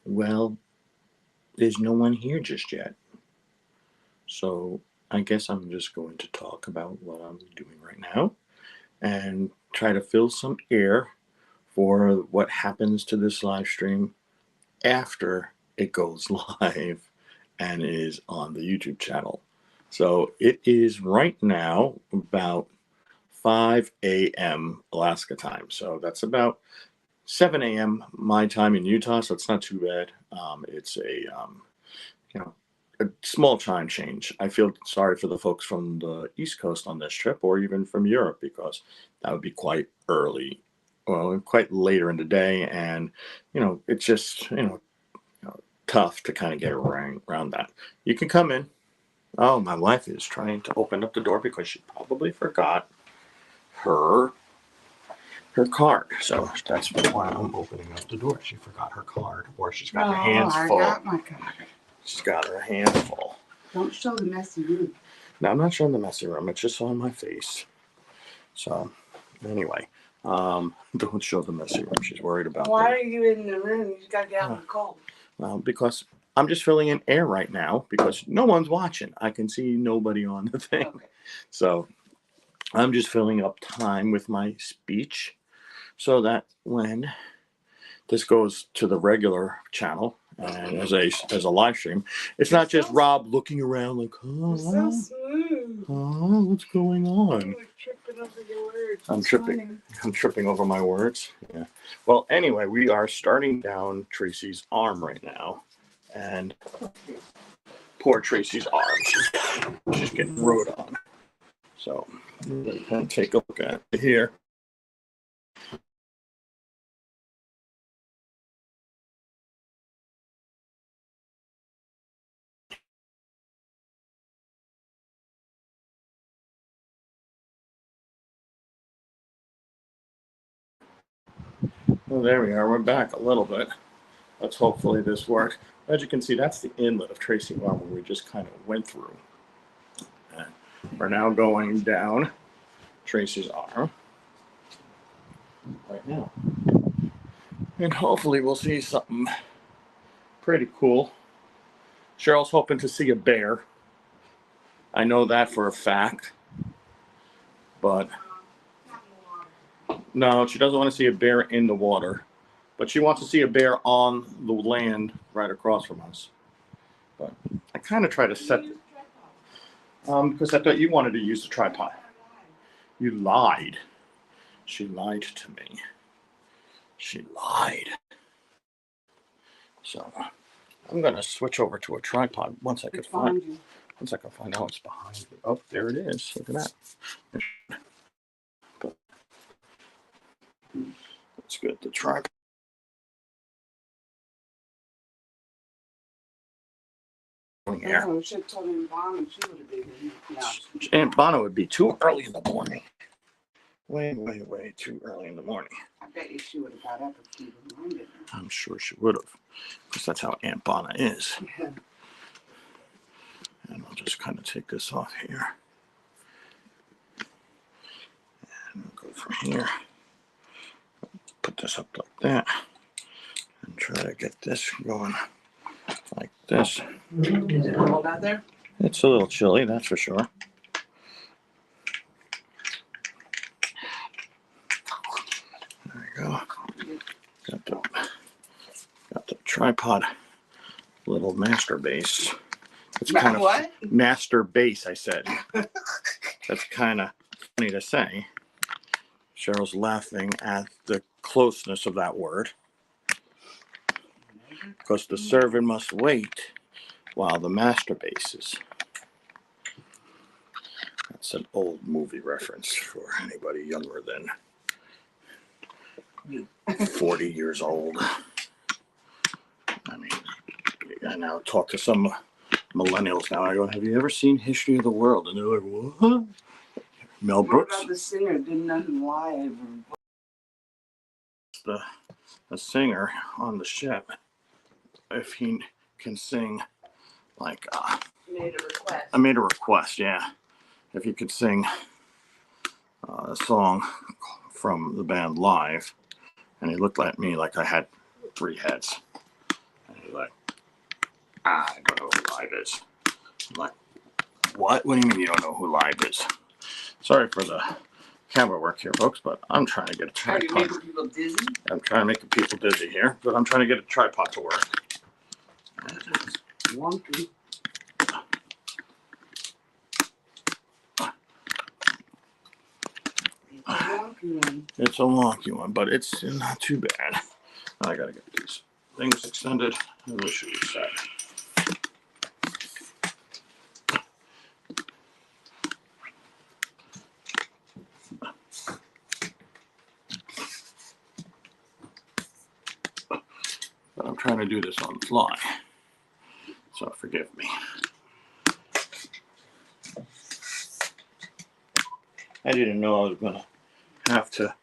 Well, there's no one here just yet. So I guess I'm just going to talk about what I'm doing right now and try to fill some air for what happens to this live stream after it goes live and is on the YouTube channel. So it is right now about 5 a.m. Alaska time. So that's about 7 a.m. my time in Utah. So it's not too bad. It's you know, a small time change. I feel sorry for the folks from the East Coast on this trip, or even from Europe, because that would be quite early, well, quite later in the day, and it's just tough to kind of get around that. You can come in. Oh, my wife is trying to open up the door because she probably forgot her card. So that's why I'm opening up the door. She forgot her card, or she's got her hands full. I got my card. She's got her hands full. Don't show the messy room. No, I'm not showing the messy room. It's just on my face. So, anyway, don't show the messy room. She's worried about Why are you in the room? You got to get out in the cold. Well, because I'm just filling in air right now because no one's watching. I can see nobody on the thing. Okay. So, I'm just filling up time with my speech so that when this goes to the regular channel and as a live stream, it's not just Rob looking around like, oh, so smooth. Oh, what's going on? You're tripping over your words. I'm tripping over my words. Yeah. Well, anyway, we are starting down Tracy's arm right now, and poor Tracy's arm, she's getting rode on. So, let's take a look at it here. Well, there we are. We're back a little bit. Let's hopefully this works. As you can see, that's the inlet of Tracy's arm where we just kind of went through. And we're now going down Tracy's arm right now. And hopefully we'll see something pretty cool. Cheryl's hoping to see a bear. I know that for a fact. But no, she doesn't want to see a bear in the water. But she wants to see a bear on the land right across from us. But I kind of try to set because I thought you wanted to use the tripod. You lied. She lied to me. She lied. So I'm gonna switch over to a tripod once I can find out what's behind me. Oh, there it is. Look at that. But let's get the tripod. Here. Oh, should have told Aunt Bono she would have been here. Aunt Bono would be too early in the morning. Way too early in the morning. I bet you she would have got up if you reminded her. I'm sure she would have, because that's how Aunt Bono is. Yeah. And I'll just kind of take this off here. And we'll go from here. Put this up like that. And try to get this going like this. Is it cold out there? It's a little chilly, that's for sure. There we go. Got the tripod little master base. It's kind of what? Master base, I said. That's kind of funny to say. Cheryl's laughing at the closeness of that word. Because the servant must wait while the master bases. That's an old movie reference for anybody younger than 40 years old. I mean, I now talk to some millennials now. I go, have you ever seen History of the World? And they're like, what? Mel Brooks. What about the singer? Didn't nothing live. The singer on the ship, if he can sing, like, made a request. I made a request, yeah. If you could sing a song from the band live, and he looked at me like I had 3 heads. And I don't know who Live is. What? What? What do you mean you don't know who Live is? Sorry for the camera work here, folks, but I'm trying to get a Are you tripod. making people dizzy? I'm trying to make the people dizzy here, but I'm trying to get a tripod to work. It's wonky. It's a wonky one. It's a wonky one, but it's not too bad. I gotta get these things extended, and this should be set. But I'm trying to do this on the fly, so forgive me. I didn't know I was gonna have to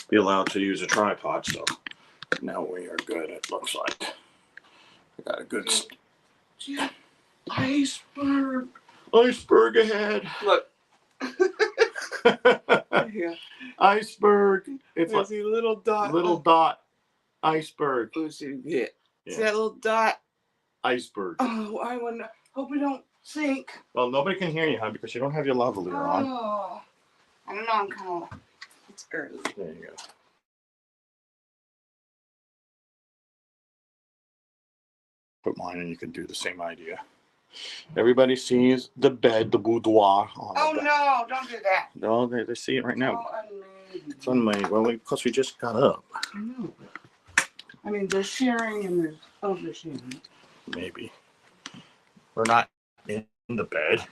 be allowed to use a tripod, so now we are good, it looks like. I got a good iceberg. Iceberg ahead. Look. Yeah. Iceberg. It's There's like a little dot. little dot iceberg. Let's see. Yeah. Yeah. See that little dot? Iceberg. Oh, I wonder. Hope we don't sink. Well, nobody can hear you, huh? Because you don't have your lavalier on. Oh. I don't know. I'm kind of. It's early. There you go. Put mine and you can do the same idea. Everybody sees the bed, the boudoir. On Oh the bed. no! Don't do that. No, they see it right now. Oh, unmade. It's unmade. Well, because we just got up. I know. I mean, there's sharing and there's oversharing. Maybe. We're not in the bed.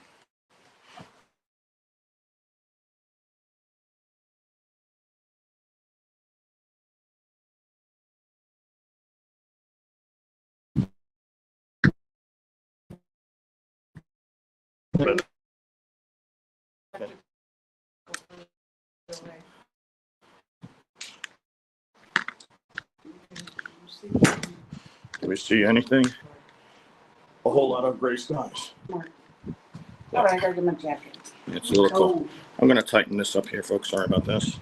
Do we see anything? A whole lot of gray skies. All right, I gotta get my jacket. It's a little cold. I'm going to tighten this up here, folks. Sorry about this.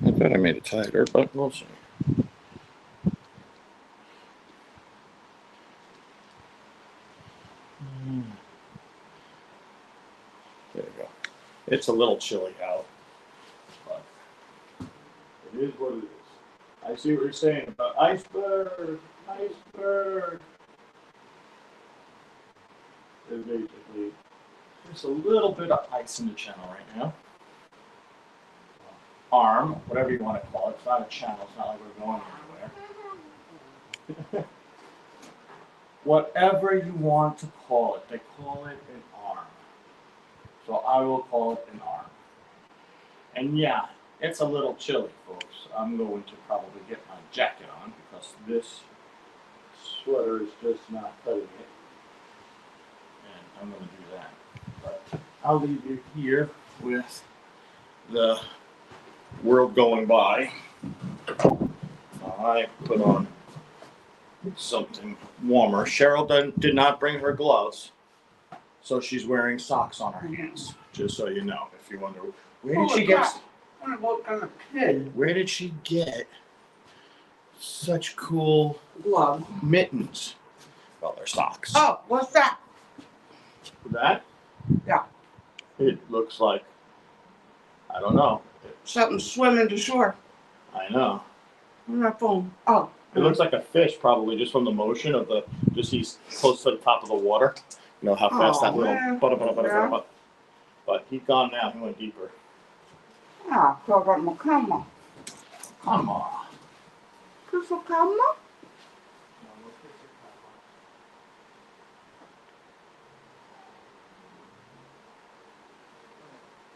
I thought I made it tighter, but we'll see. There you go. It's a little chilly out, but it is what it is. I see what you're saying about iceberg, iceberg. There's basically just a little bit of ice in the channel right now. Arm, whatever you want to call it. It's not a channel. It's not like we're going anywhere. Whatever you want to call it, they call it an arm. So I will call it an arm. And yeah, it's a little chilly, folks. I'm going to probably get my jacket on because this sweater is just not cutting it. And I'm going to do that. But I'll leave you here with the world going by. I put on something warmer. Cheryl did not bring her gloves, so she's wearing socks on her hands. Just so you know, if you wonder, where did she get? Where did she get such cool Glove. mittens? Well, they're socks. Oh, what's that? That? Yeah. It looks like, I don't know. Something swimming to shore. I know. On my phone. Oh. It looks like a fish, probably, just from the motion of the, just he's close to the top of the water. You know how fast that little, yeah. But he's gone now. He went deeper. Ah, come on. Come on. Come on.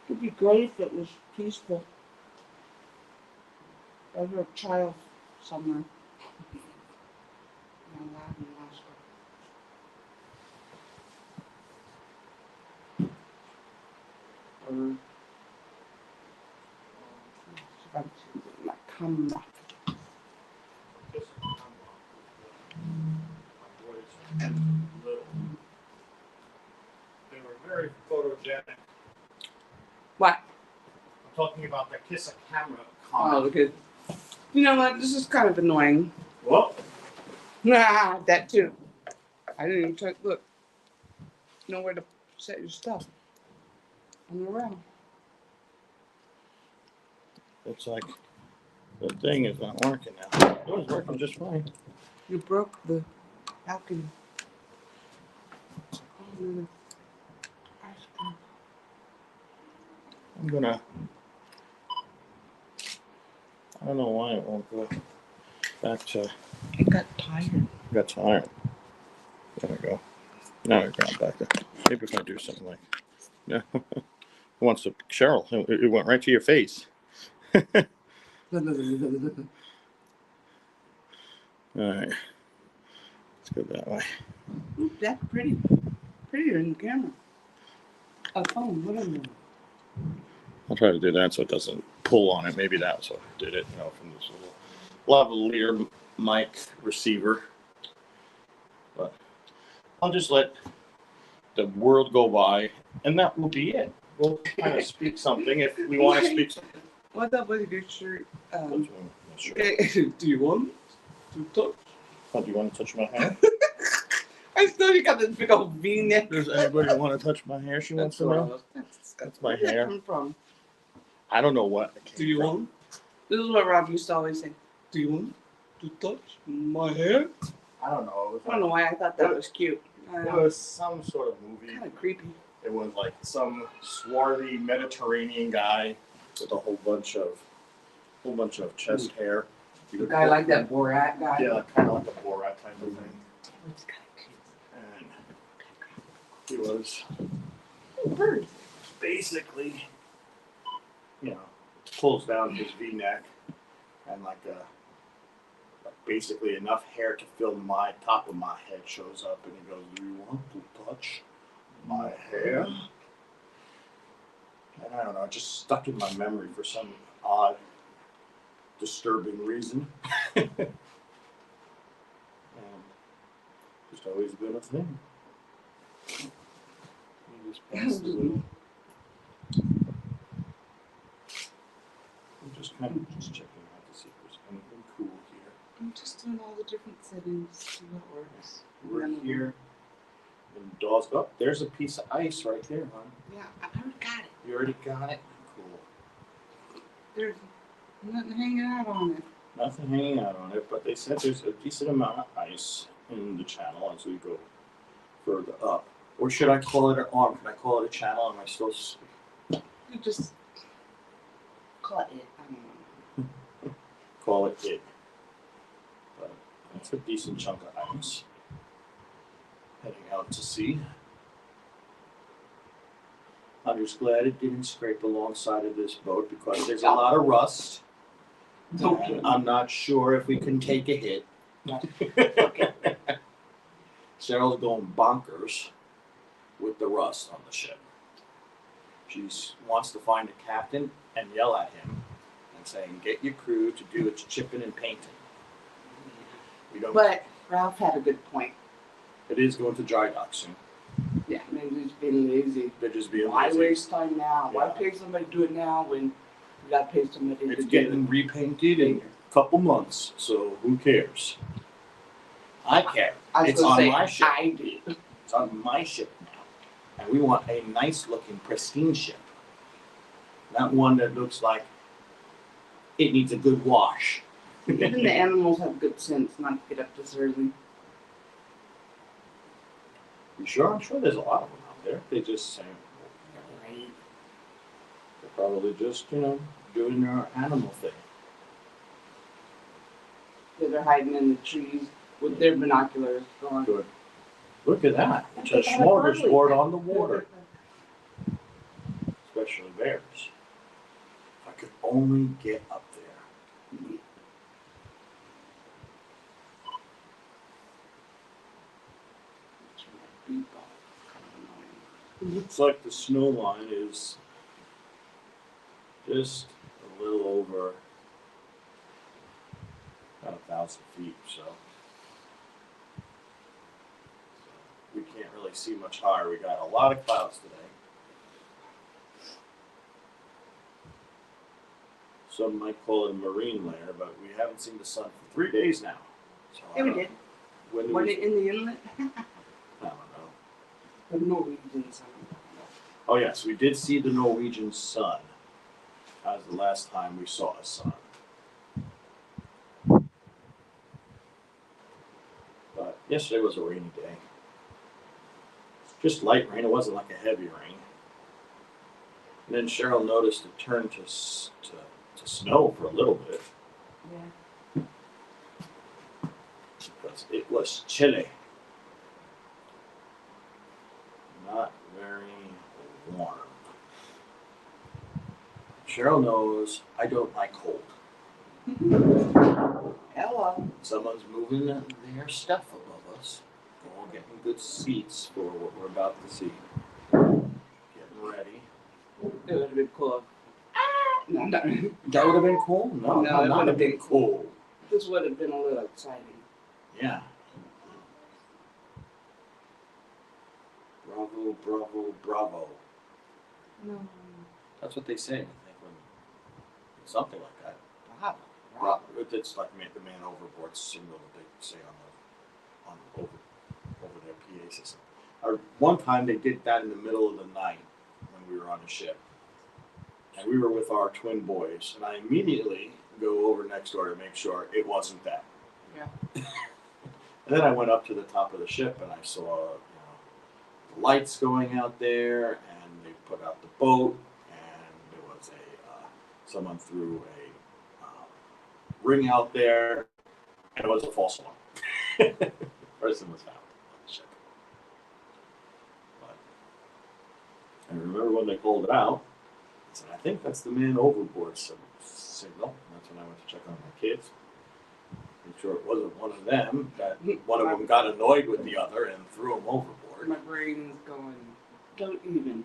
It'd be great if it was peaceful. I heard a child somewhere. Come on. They were very photogenic talking about the kiss a camera Oh, comment. okay. You know what? This is kind of annoying. Well, Ah, that too. I didn't even check. Look, nowhere to set your stuff on the rail. looks like the thing is not working now. It was working just fine. You broke the balcony. Oh, no. Ice cream. I'm gonna. I don't know why it won't go back to. It got tired. Got tired. There we go. Now we're going back there. Maybe if I do something like. Yeah. Who wants to? Cheryl, it went right to your face. All right. Let's go that way. Ooh, that's pretty. Prettier in the camera. A phone, whatever. I'll try to do that so it doesn't pull on it. Maybe that's what did it, from this little lavalier mic receiver. But I'll just let the world go by, and that will be it. We'll kind of speak something if we want to speak something. What's up with your shirt? Sure. Do you want to touch? Oh, do you want to touch my hair? I still you got this big old V-neck. Does anybody want to touch my hair? She wants to know. That's my hair. Where's that from? I don't know what. Do you want? This is what Rob used to always say. Do you want to touch my hair? I don't know. I don't know why I thought that was cute. It was some sort of movie. Kind of creepy. It was like some swarthy Mediterranean guy with a whole bunch of chest hair. A guy like that Borat guy. Yeah, kind of like a Borat type of thing. It's kind of cute. And he was basically, pulls down his V-neck and like basically enough hair to fill my top of my head shows up, and he goes, "Do you want to touch my hair?" And I don't know, it just stuck in my memory for some odd, disturbing reason. And just always been a thing. You just pass the little. I'm just kind of just checking out to see if there's anything cool here. I'm just doing all the different settings. See what works. We're here in Dawes. Oh, there's a piece of ice right there, hon. Yeah, I already got it. You already got it? Cool. There's nothing hanging out on it. Nothing hanging out on it, but they said there's a decent amount of ice in the channel as we go further up. Or should I call it an arm? Can I call it a channel? Am I supposed to? You just call it. I don't know. Call it it. But that's a decent chunk of ice. Heading out to sea. I'm just glad it didn't scrape alongside of this boat because there's a lot of rust. And I'm not sure if we can take a hit. Okay. Cheryl's going bonkers with the rust on the ship. She wants to find a captain and yell at him and saying, "Get your crew to do its chipping and painting." We don't. But Ralph had a good point. It is going to dry dock soon. Yeah, maybe they're just being lazy. They're just being Why lazy. waste time now? Why Yeah. pay somebody to do it now when you got to pay somebody to It's do getting it? repainted in a couple months, so who cares? I care. I was It's gonna on say, my ship. I did. It's on my ship now. And we want a nice looking, pristine ship. Not one that looks like it needs a good wash. Even the animals have good sense not to get up this early. You sure? I'm sure there's a lot of them out there. They just say, Right. they're probably just, doing their animal thing. Yeah, they're hiding in the trees with their binoculars going. Good. Look at that. It's a They got smorgasbord early. on the water. Especially bears. If I could only get up there. It looks like the snow line is just a little over about 1,000 feet, so we can't really see much higher. We got a lot of clouds today. some might call it a marine layer, but we haven't seen the sun for 3 days now. So, Yeah, we did. When do Was we, it in the inlet? I don't know. The Norwegian sun. Oh yes, we did see the Norwegian sun. That was the last time we saw a sun. But yesterday was a rainy day. Just light rain. It wasn't like a heavy rain. And then Cheryl noticed it turned to snow for a little bit Yeah. because it was chilly. Not very warm. Cheryl knows I don't like cold. Hello. Someone's moving their stuff above us. We're all getting good seats for what we're about to see. Getting ready. It would have been cool. No, no. That would have been cool? No, No, it not would have have been been cool. This would have been a little exciting. Yeah. Bravo, bravo, bravo. No. That's what they say, I think, when something like that. Wow. Bravo. It's like the man overboard signal that they say on over their PA system. One time they did that in the middle of the night when we were on a ship. And we were with our twin boys, and I immediately go over next door to make sure it wasn't that. Yeah. And then I went up to the top of the ship and I saw, the lights going out there, and they put out the boat, and there was someone threw a ring out there, and it was a false one. Person was found on the ship. But I remember when they called it out. I said, I think that's the man overboard signal. That's when I went to check on my kids. Make sure it wasn't one of them, that one of them got annoyed with the other and threw him overboard. My brain's going, don't even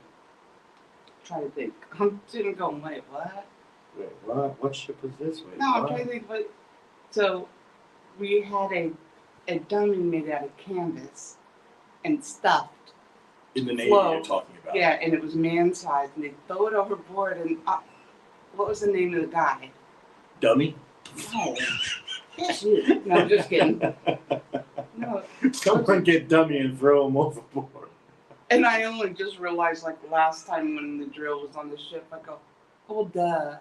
try to think. I'm sitting going, wait, what? Wait, what? What ship was this? Wait, No, I'm what? trying to think, but so we had a dummy made out of canvas and stuffed. In the Navy Flow. you're talking about. Yeah, and it was man-sized, and they throw it overboard, and what was the name of the guy? Dummy? No. Yes, you. No, I'm just kidding. No. Someone get Dummy and throw him overboard. And I only just realized, like, last time when the drill was on the ship, I go, oh, duh.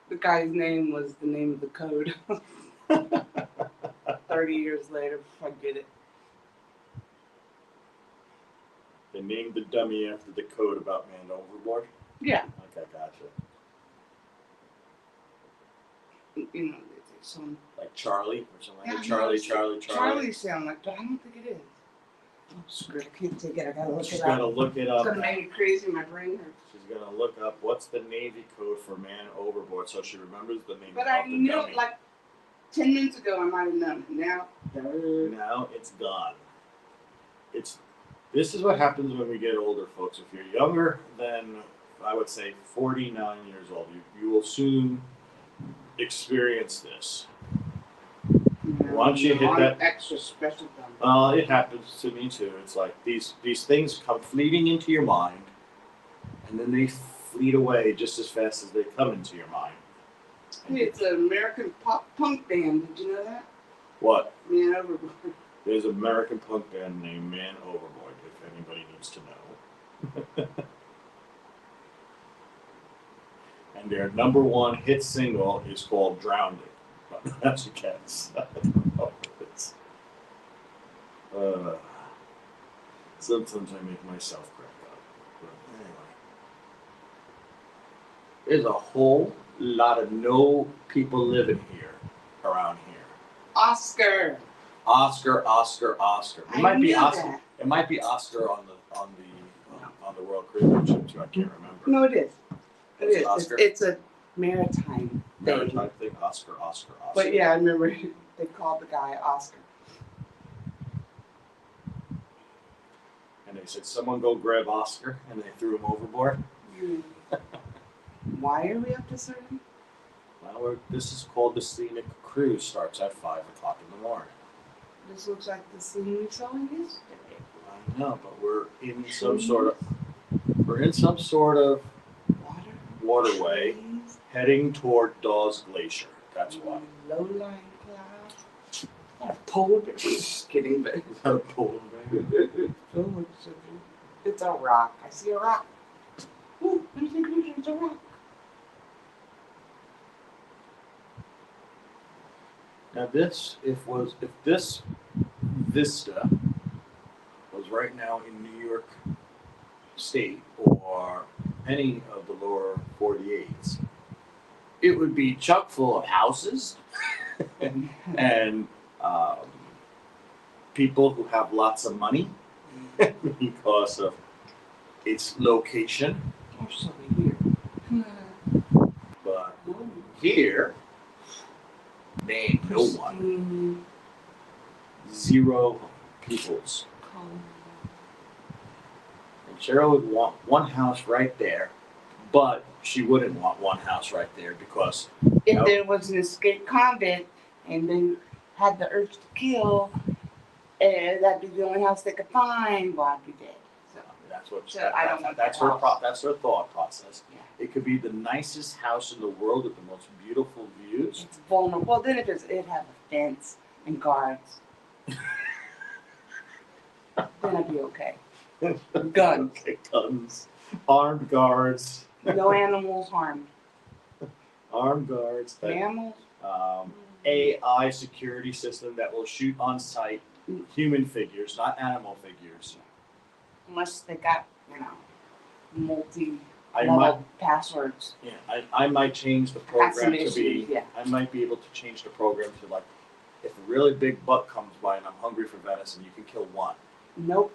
The guy's name was the name of the code. 30 years later, I get it. They named the dummy after the code about man overboard? Yeah. Okay, gotcha. You know, some. Like Charlie or something like that? Yeah, Charlie. Charlie sound like, but I don't think it is. Oh, screw it. I can't take it. I gotta look She's it up. gonna look it It's up. gonna make me crazy. My brain hurts. She's gonna look up what's the Navy code for man overboard, so she remembers the name But of I the knew dummy. it like 10 minutes ago. I might have known it. Now, Now it's gone. This is what happens when we get older, folks. If you're younger than, I would say, 49 years old, you will soon experience this. Once you hit that extra special dumb. it happens to me too. It's like these things come fleeting into your mind, and then they fleet away just as fast as they come into your mind. Hey, it's an American pop punk band. Did you know that? What? Man Overboard. There's an American punk band named Man Overboard, if anybody needs to know. And their #1 hit single is called Drowned It. But that's a guess. I don't know what it is. Sometimes I make myself crack up. But anyway. There's a whole lot of no people living here around here. Oscar. Oscar. It might be Oscar. That. It might be Oscar on the World Cruise Ship too. I can't remember. No, it is. It It's is. Oscar? It's a maritime thing. Maritime thing. Oscar. But yeah, I remember they called the guy Oscar. And they said, "Someone go grab Oscar," and they threw him overboard. Why are we up to certain? Well, this is called the Scenic Cruise. Starts at 5 o'clock in the morning. This looks like the scene we saw yesterday. I know, but we're in some sort of. We're in some sort of Water? waterway Trees. heading toward Dawes Glacier. That's why. Low-lying clouds. Yeah, polar bear. Just kidding, but Is that a polar bear? it's a rock. I see a rock. Ooh, let me take a picture. It's a rock. Now this, if this vista was right now in New York State or any of the lower 48s, it would be chock full of houses and people who have lots of money because of its location. Or so we hear. But here, there ain't no one. Pristine Zero peoples. color. And Cheryl would want one house right there, but she wouldn't want one house right there because If there was an escaped convict and they had the urge to kill, that'd be the only house they could find, well, I'd be dead. So, I don't want that's that her house. that's her thought process. yeah. It could be the nicest house in the world with the most beautiful views. It's vulnerable. Well, then it'd have a fence and guards. Then I'd be okay. Guns. Okay, guns. Armed guards. No animals harmed. Armed guards. Mammals? AI security system that will shoot on sight human figures, not animal figures. Unless they got, I multi-level might, passwords. yeah, I might change the program Some to be. issues, yeah. I might be able to change the program to like, if a really big buck comes by and I'm hungry for venison, you can kill one. Nope.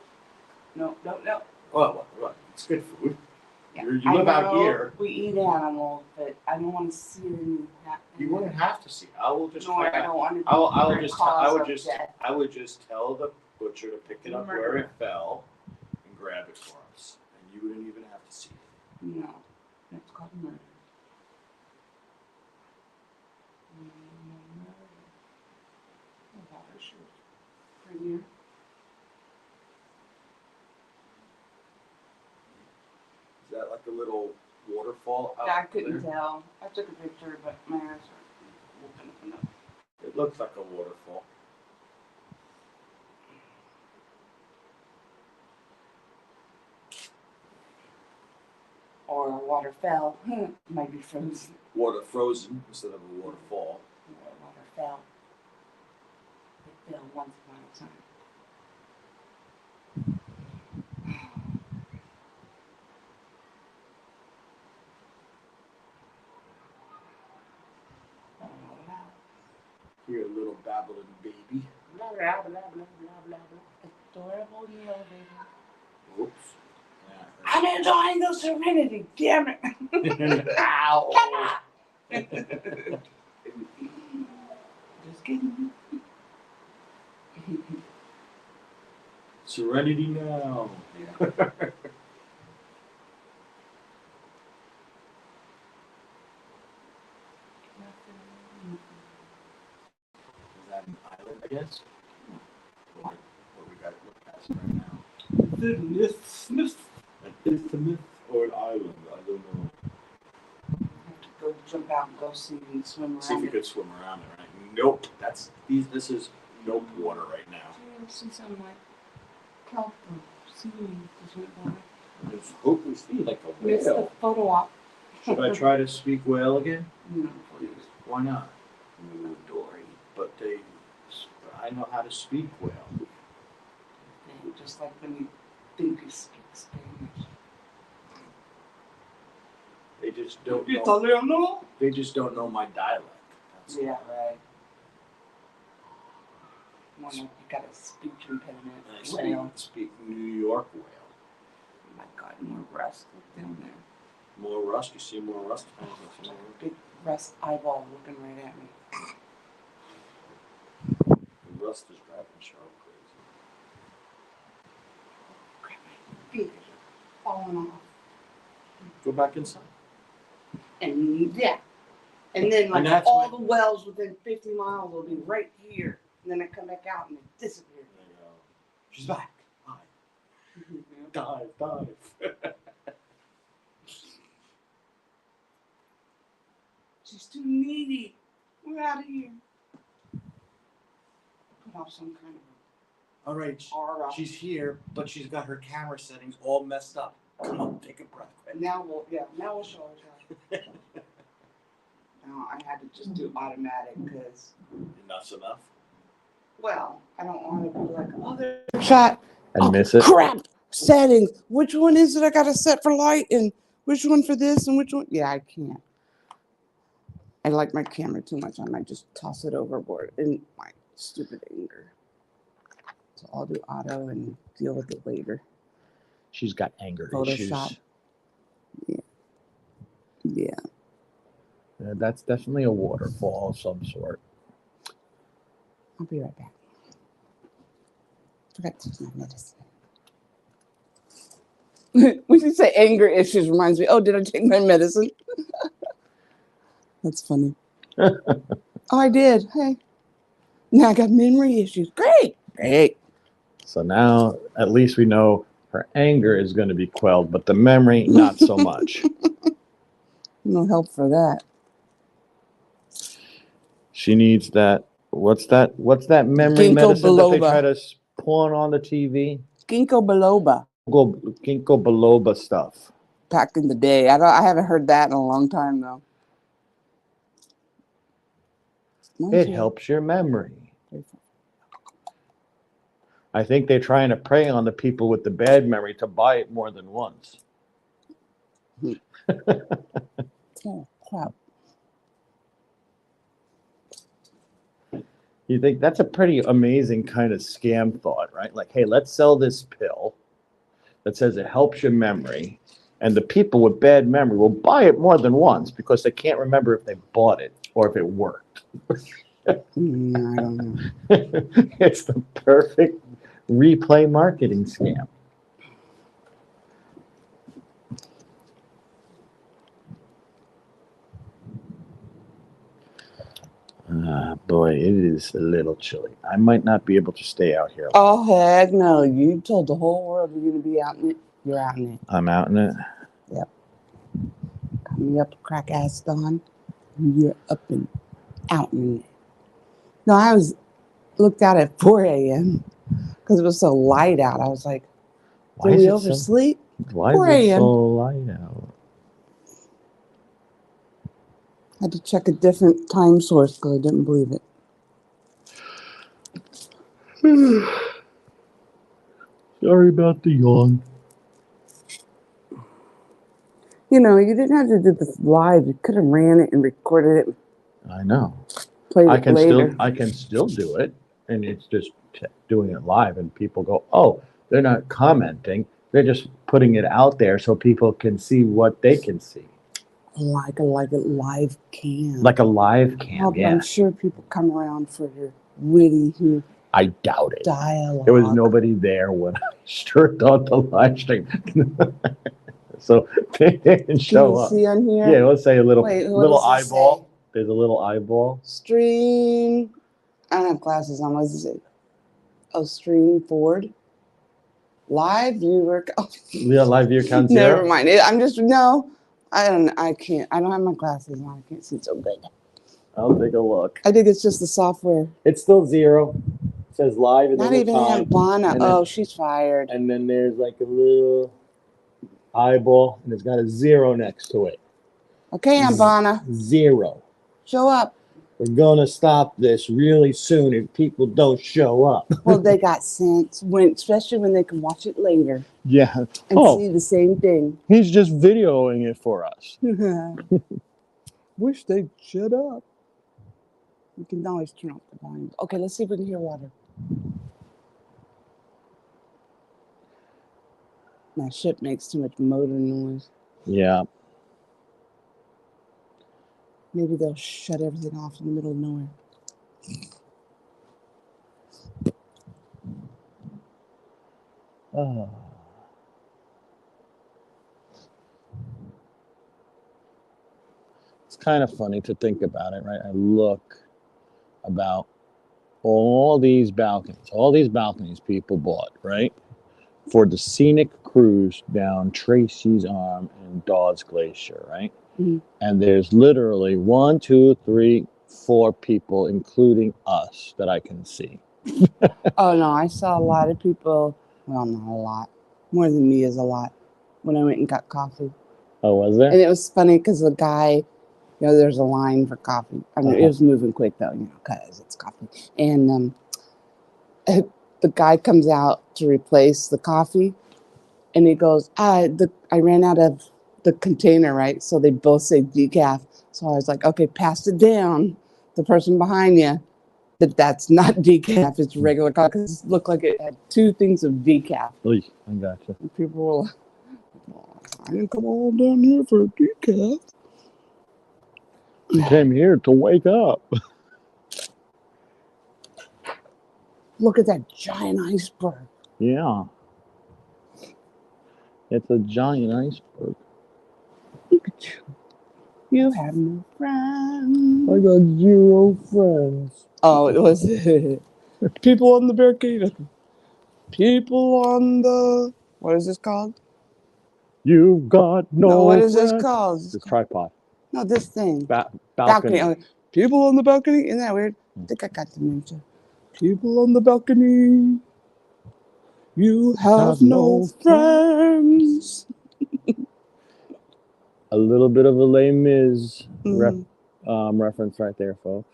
No. Well, it's good food. Yeah. You live out here. We eat animals, but I don't want to see them. You wouldn't have to see. I will just. No, I don't want to be I would just tell the butcher to pick it up where it fell and grab it for us, and you wouldn't even have to see it. No, that's called murder. Water shoot. Prettier. Is that like a little waterfall out Yeah, I couldn't there? tell. I took a picture, but my eyes are open enough. It looks like a waterfall. Or a water fell. Might be frozen. Water frozen instead of a waterfall. Or water fell. It fell once upon a time. You're a little babbling baby. Blah, blah, blah, blah, blah, blah, blah. Adorable in the elevator. Whoops. Yeah. I'm enjoying the serenity, damn it. Ow. Just kidding. Serenity now. Yeah. Is that an island, I guess? What we got to look past right now? The Smith. An isthmus or an island? I don't know. Have to go jump out and go see and swim around. See if you could swim around it, right? Nope. This is nope water right now. I see some like kelp or seaweed just went by. Let's hope we see like a Missed the whale. photo op. Should I try to speak whale again? No, please. Why not? No, Dory. But I know how to speak whale. And just like when you think you speak Spanish. They just don't know. Italiano? They just don't know my dialect. That's Yeah, right. More like you got a speech impediment. I Whale. speak New York whale. Oh my God, more rust down there. More rust. You see more rust? Big rust eyeball looking right at me. The rust is driving Cheryl crazy. Crap, my feet are falling off. Go back inside. And yeah. And then like And that's all when- the wells within 50 miles will be right here. And then I come back out and it disappears. There you go. She's back. Dive. Dive. it's too needy. We're out of here. Put off some kind of All right, aura. she's here, but she's got her camera settings all messed up. Come on, take a breath. Now we'll show her. No, I had to just do automatic because. Enough's enough. Well, I don't want to be like, oh, there's a shot. And miss it. Crap. Settings. Which one is it I got to set for light and which one for this and which one? Yeah, I can't. I like my camera too much. I might just toss it overboard in my stupid anger. So I'll do auto and deal with it later. She's got anger Photoshop. issues. Yeah. That's definitely a waterfall of some sort. I'll be right back. Forgot to take my medicine. When you say anger issues, reminds me, oh, did I take my medicine? That's funny. Oh, I did. Hey. Now I got memory issues. Great. So now at least we know her anger is going to be quelled, but the memory, not so much. No help for that. She needs that. What's that memory Ginkgo medicine that they biloba. try to pawn on the TV? Ginkgo biloba. Ginkgo biloba stuff. Back in the day. I haven't heard that in a long time, though. It helps your memory. I think they're trying to prey on the people with the bad memory to buy it more than once. Oh, crap. You think that's a pretty amazing kind of scam thought, right? Like, hey, let's sell this pill that says it helps your memory, and the people with bad memory will buy it more than once because they can't remember if they bought it or if it worked. I don't know. It's the perfect replay marketing scam. Boy, it is a little chilly. I might not be able to stay out here. Oh, heck no. You told the whole world you're going to be out in it. You're out in it. I'm out in it. Yep. Coming up, crack ass dawn. You're up and out in it. No, I looked out at 4 a.m. because it was so light out. I was like, did we oversleep? Why is it so light out? I had to check a different time source because I didn't believe it. Sorry about the yawn. You know, you didn't have to do this live. You could have ran it and recorded it. I know. Played it later. I can still do it, and it's just doing it live, and people go, "Oh, they're not commenting. They're just putting it out there so people can see what they can see." Like a live cam. Like a live cam, yeah. I'm sure people come around for your witty I doubt it. dialogue. There was nobody there when I started on the live stream. So they didn't show up. Can you see on here? Yeah, let's say a little eyeball. Say? There's a little eyeball. Stream. I don't have glasses on. What does it say? Oh, stream forward. Live viewer. Oh. Yeah, live viewer count 0. Never mind. I can't. I don't have my glasses on. I can't see so good. I'll take a look. I think it's just the software. It's still 0. It says live and not then even the time. Bonna. Oh, she's fired. And then there's like a little eyeball, and it's got a 0 next to it. Okay, Ambana. 0. Show up. We're gonna stop this really soon if people don't show up. Well, they got sense, especially when they can watch it later. Yeah. And see the same thing. He's just videoing it for us. Wish they'd shut up. You can always turn off the volume. Okay, let's see if we can hear water. My ship makes too much motor noise. Yeah. Maybe they'll shut everything off in the middle of nowhere. Oh. It's kind of funny to think about it, right? I look about all these balconies people bought, right? For the scenic cruise down Tracy's Arm and Dawes Glacier, right? Mhm. And there's literally 1, 2, 3, 4 people, including us, that I can see. Oh no, I saw a lot of people. Well, not a lot. More than me is a lot. When I went and got coffee, Oh, was there? and it was funny because the guy, there's a line for coffee. I mean, it was moving quick though, because it's coffee. And the guy comes out to replace the coffee, and he goes, I ran out of the container, right? So they both say decaf. So I was like, okay, pass it down. The person behind you, that's not decaf. It's regular coffee. 'Cause it looked like it had 2 things of decaf. Oy, I gotcha. And people were like, "Oh, I didn't come all down here for a decaf." I came here to wake up. Look at that giant iceberg. Yeah. It's a giant iceberg. Look at you. You have no friends. I got 0 friends. Oh, it was people on the barricade. People on the, what is this called? You've got No, what is this friends. called? It's a tripod. No, this thing. Balcony. Oh, people on the balcony. Isn't that weird? I think I got dementia. People on the balcony. You have no friends. A little bit of a Les Mis Mm. reference right there, folks.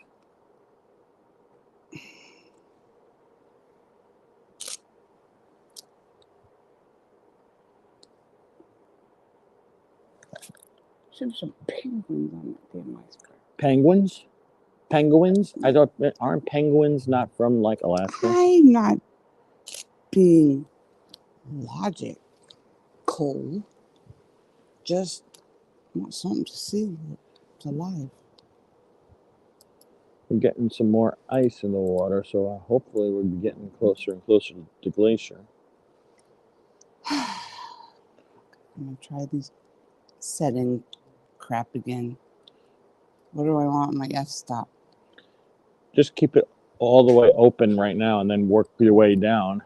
Should be some penguins on that damn iceberg. Penguins? Penguins? I thought, aren't penguins not from like Alaska? I'm not being logical. Just want something to see that's alive. We're getting some more ice in the water, so hopefully we'll be getting closer and closer to the glacier. I'm gonna try these setting crap again. What do I want on my f-stop? Just keep it all the way open right now and then work your way down.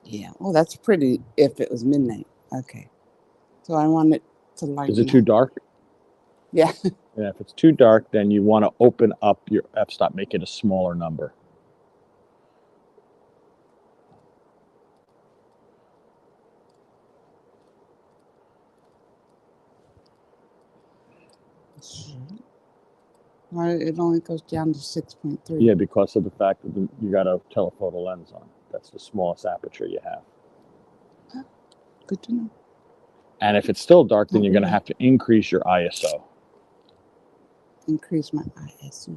Yeah. Oh, that's pretty if it was midnight. Okay. So I want it to lighten Is it too up. dark? Yeah. Yeah, if it's too dark, then you want to open up your f-stop, make it a smaller number. Why it only goes down to 6.3. Yeah, because of the fact that you got a telephoto lens on. That's the smallest aperture you have. Good to know. And if it's still dark, then Oh, you're going to yeah. have to increase your ISO. Increase my ISO.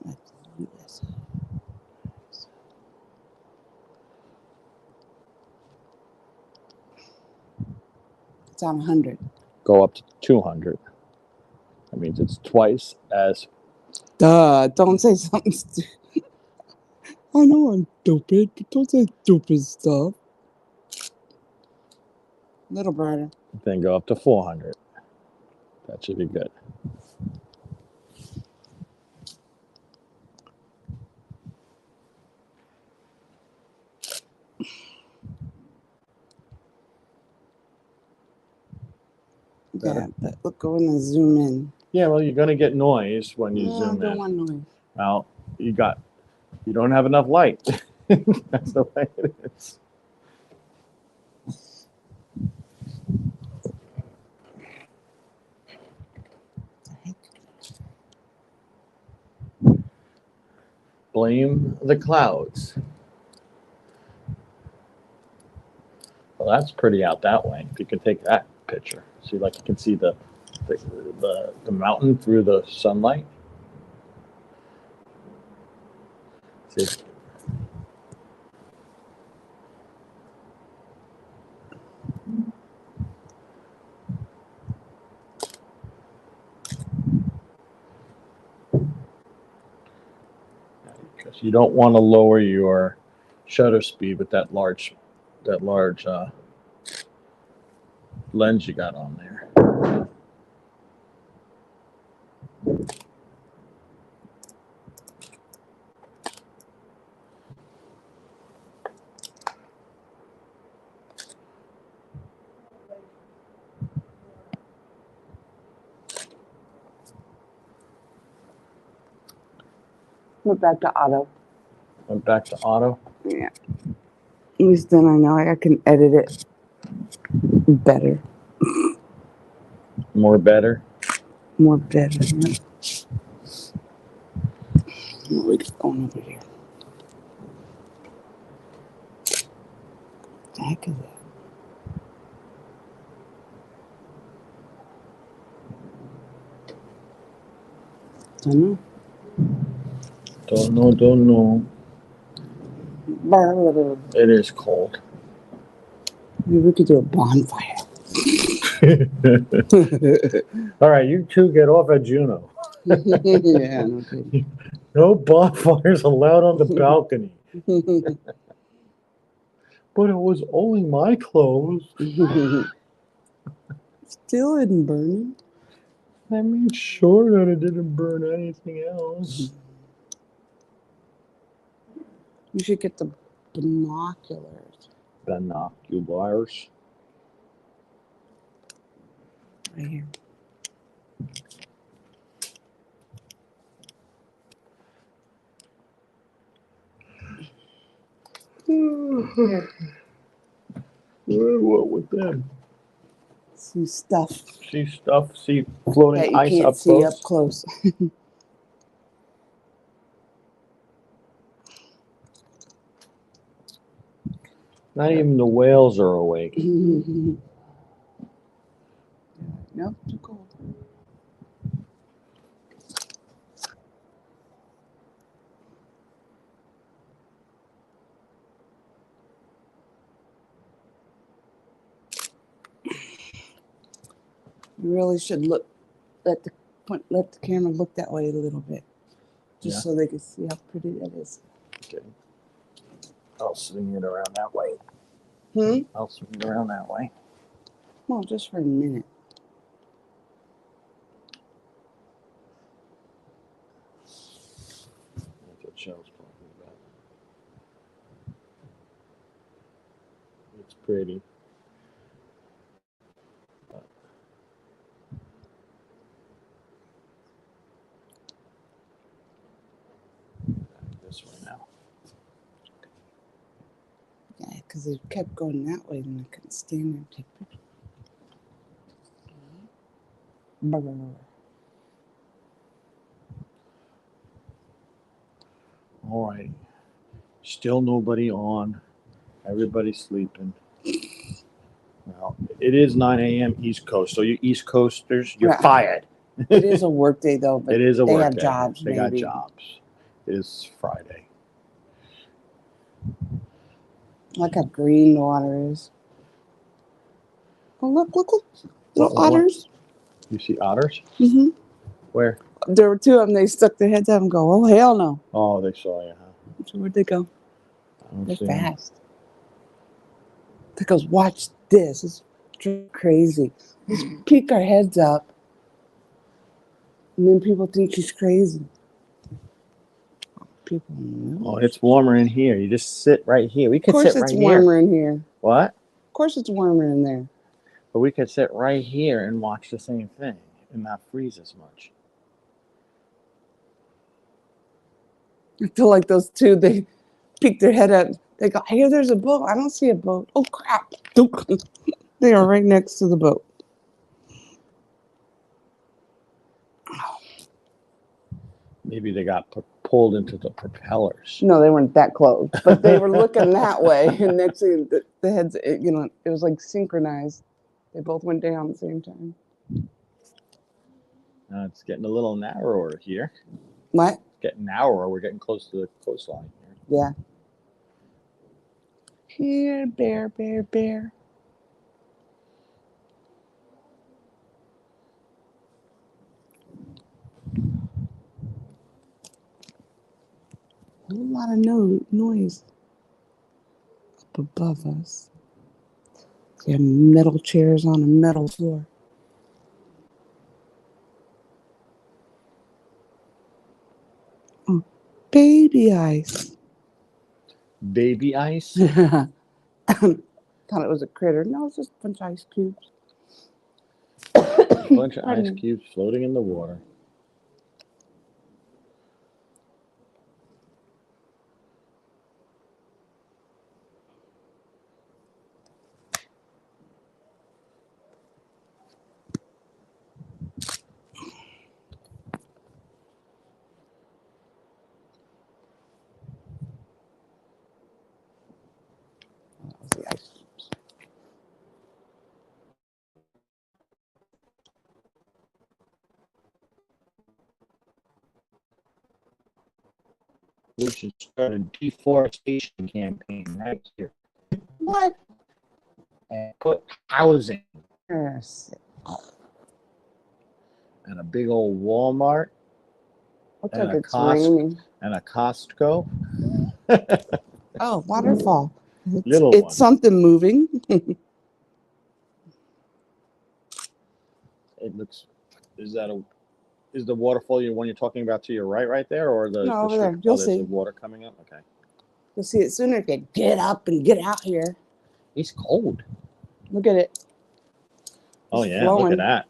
That's USO. It's on 100. Go up to 200. That means it's twice as... Duh, don't say something stupid. I know I'm stupid, but don't say stupid stuff. Little brighter. Then go up to 400. That should be good. Yeah, but look, go in and zoom in. Yeah, well, you're going to get noise when you No, I zoom don't in. want noise. Well, you don't have enough light. That's the way it is. Blame the clouds. Well, that's pretty out that way. If you can take that picture, see, like you can see the mountain through the sunlight. See, because you don't want to lower your shutter speed with that large lens you got on there. Went back to auto. Went back to auto. Yeah. At least then I know I can edit it better. More better. More better. Yeah. What we got going over here? The heck is that? Don't know. Don't know. Brr. It is cold. Maybe we could do a bonfire. All right, you two get off at Juno. Yeah, no kidding. No bonfires allowed on the balcony. But it was only my clothes. Still isn't burning. I made sure that it didn't burn anything else. You should get the binoculars Binoculars. right here. What with them? See stuff See stuff, see floating that you ice can't up see close. up close. Not even the whales are awake. Nope, too cold. You really should let the camera look that way a little bit, just Yeah. so they can see how pretty that is. Okay. I'll swing it around that way. I'll swing it around that way. Well, just for a minute. That's what Shell's talking about. It's pretty. This way now. Yeah, because it kept going that way, and I couldn't stand there and take pictures. All right. Still nobody on. Everybody's sleeping. Well, it is 9 a.m. East Coast, so you East Coasters, you're Right. fired. It is a work day, though, but It is a they work have day. jobs. They got maybe. jobs. It is Friday. Look how green the water is. Oh, look. Little What? otters. You see otters? Mm-hmm. Where? There were two of them. They stuck their heads out and go, oh, hell no. Oh, they saw you, huh? So where'd they go? I don't They're see 'em. fast. They goes, watch this. It's crazy. Let's peek our heads up. And then people think she's crazy. People know. Oh, it's warmer in here. You just sit right here. We Of could course sit it's right warmer here. in here. What? Of course it's warmer in there. But we could sit right here and watch the same thing and not freeze as much. I feel like those two, they peek their head up. They go, I hear there's a boat. I don't see a boat. Oh, crap. They are right next to the boat. Maybe they got pulled into the propellers. No, they weren't that close, but they were looking that way. And next thing, the heads, it was like synchronized. They both went down at the same time. It's getting a little narrower here. What? Getting narrower. We're getting close to the coastline here. Yeah. Here, bear. A whole lot of noise up above us. We have metal chairs on a metal floor. Oh, baby ice. Baby ice? Thought it was a critter. No, it's just a bunch of ice cubes. A bunch of Pardon ice me. cubes floating in the water. We should start a deforestation campaign right here What? and put housing Yes. and a big old Walmart Looks and like a it's raining. Costco. Oh, waterfall. Little It's one. something moving. It looks. Is that a? Is the waterfall the one you're talking about to your right there, or No, the over strip? there. You'll Oh, there's the see. water coming up. Okay. You'll see it sooner if you get up and get out here. It's cold. Look at it. Oh It's yeah, look at flowing. that.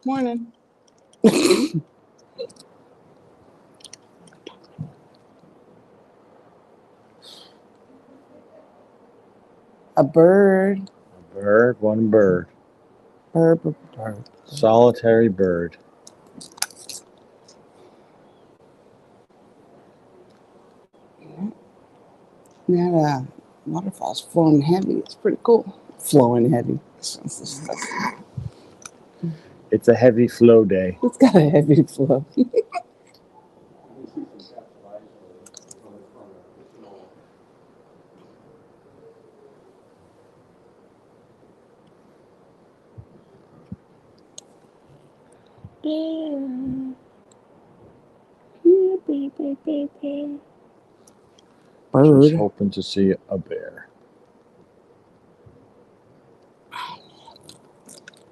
Morning. A bird. A bird, one bird. Bird, bird, bird. Solitary bird. That waterfall's flowing heavy. It's pretty cool. Flowing heavy. It's a heavy flow day. It's got a heavy flow. Just Bird. hoping to see a bear.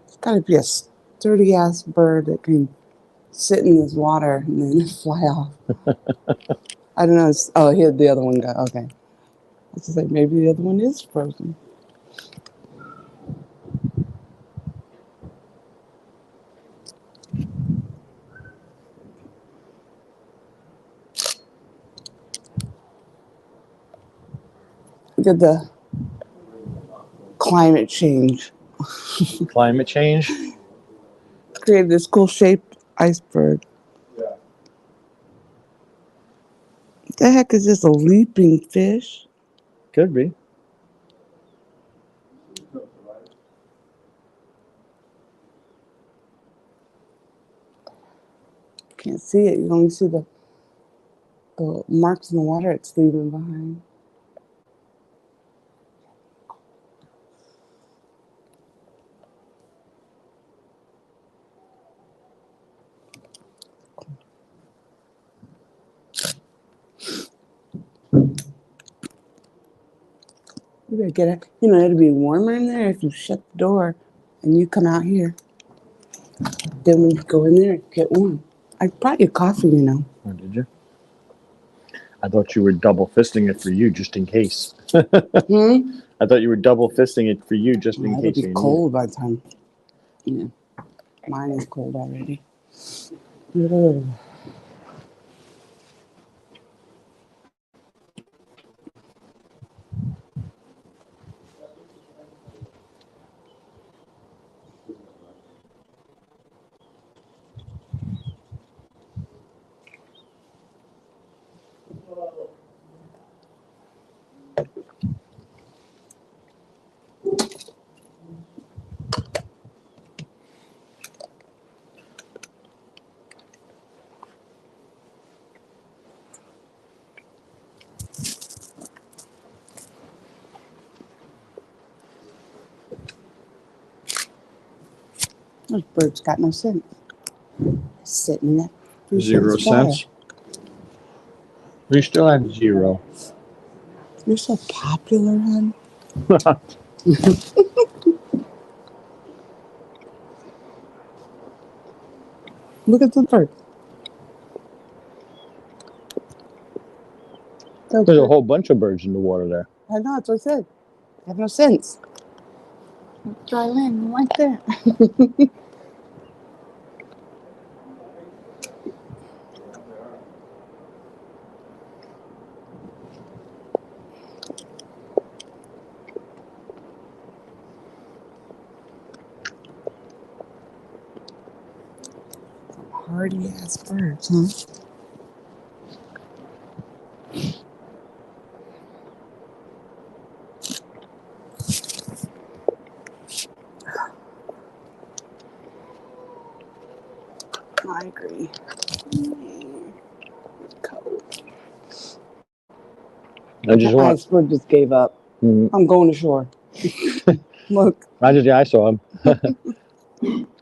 It's got to be a sturdy ass bird that can sit in this water and then fly off. I don't know. Oh, here the other one go. Okay. I was just like, maybe the other one is frozen. Look at the climate change. Climate change. Created this cool shaped iceberg. Yeah. What the heck is this? A leaping fish? Could be. Can't see it. You only see the marks in the water it's leaving behind. You better get it. You know, it'll be warmer in there if you shut the door and you come out here. Then when you go in there, get warm. I brought you coffee, you know. Oh, did you? I thought you were double fisting it for you just in case. Hmm? I thought you were double fisting it for you just in Well, it'll case be you need it. cold by the time. You know, mine is cold already. Ugh. Those birds got no sense. Sitting in that 0 3 cents fire. cents. We still have 0. You're so popular, hon. Look at the bird. There's a whole bunch of birds in the water there. I know, that's what I said. They have no sense. Dry land right there. party ass birds, huh? I agree. Cold. I just The want. iceberg just gave up. I'm going ashore. Look. I saw him.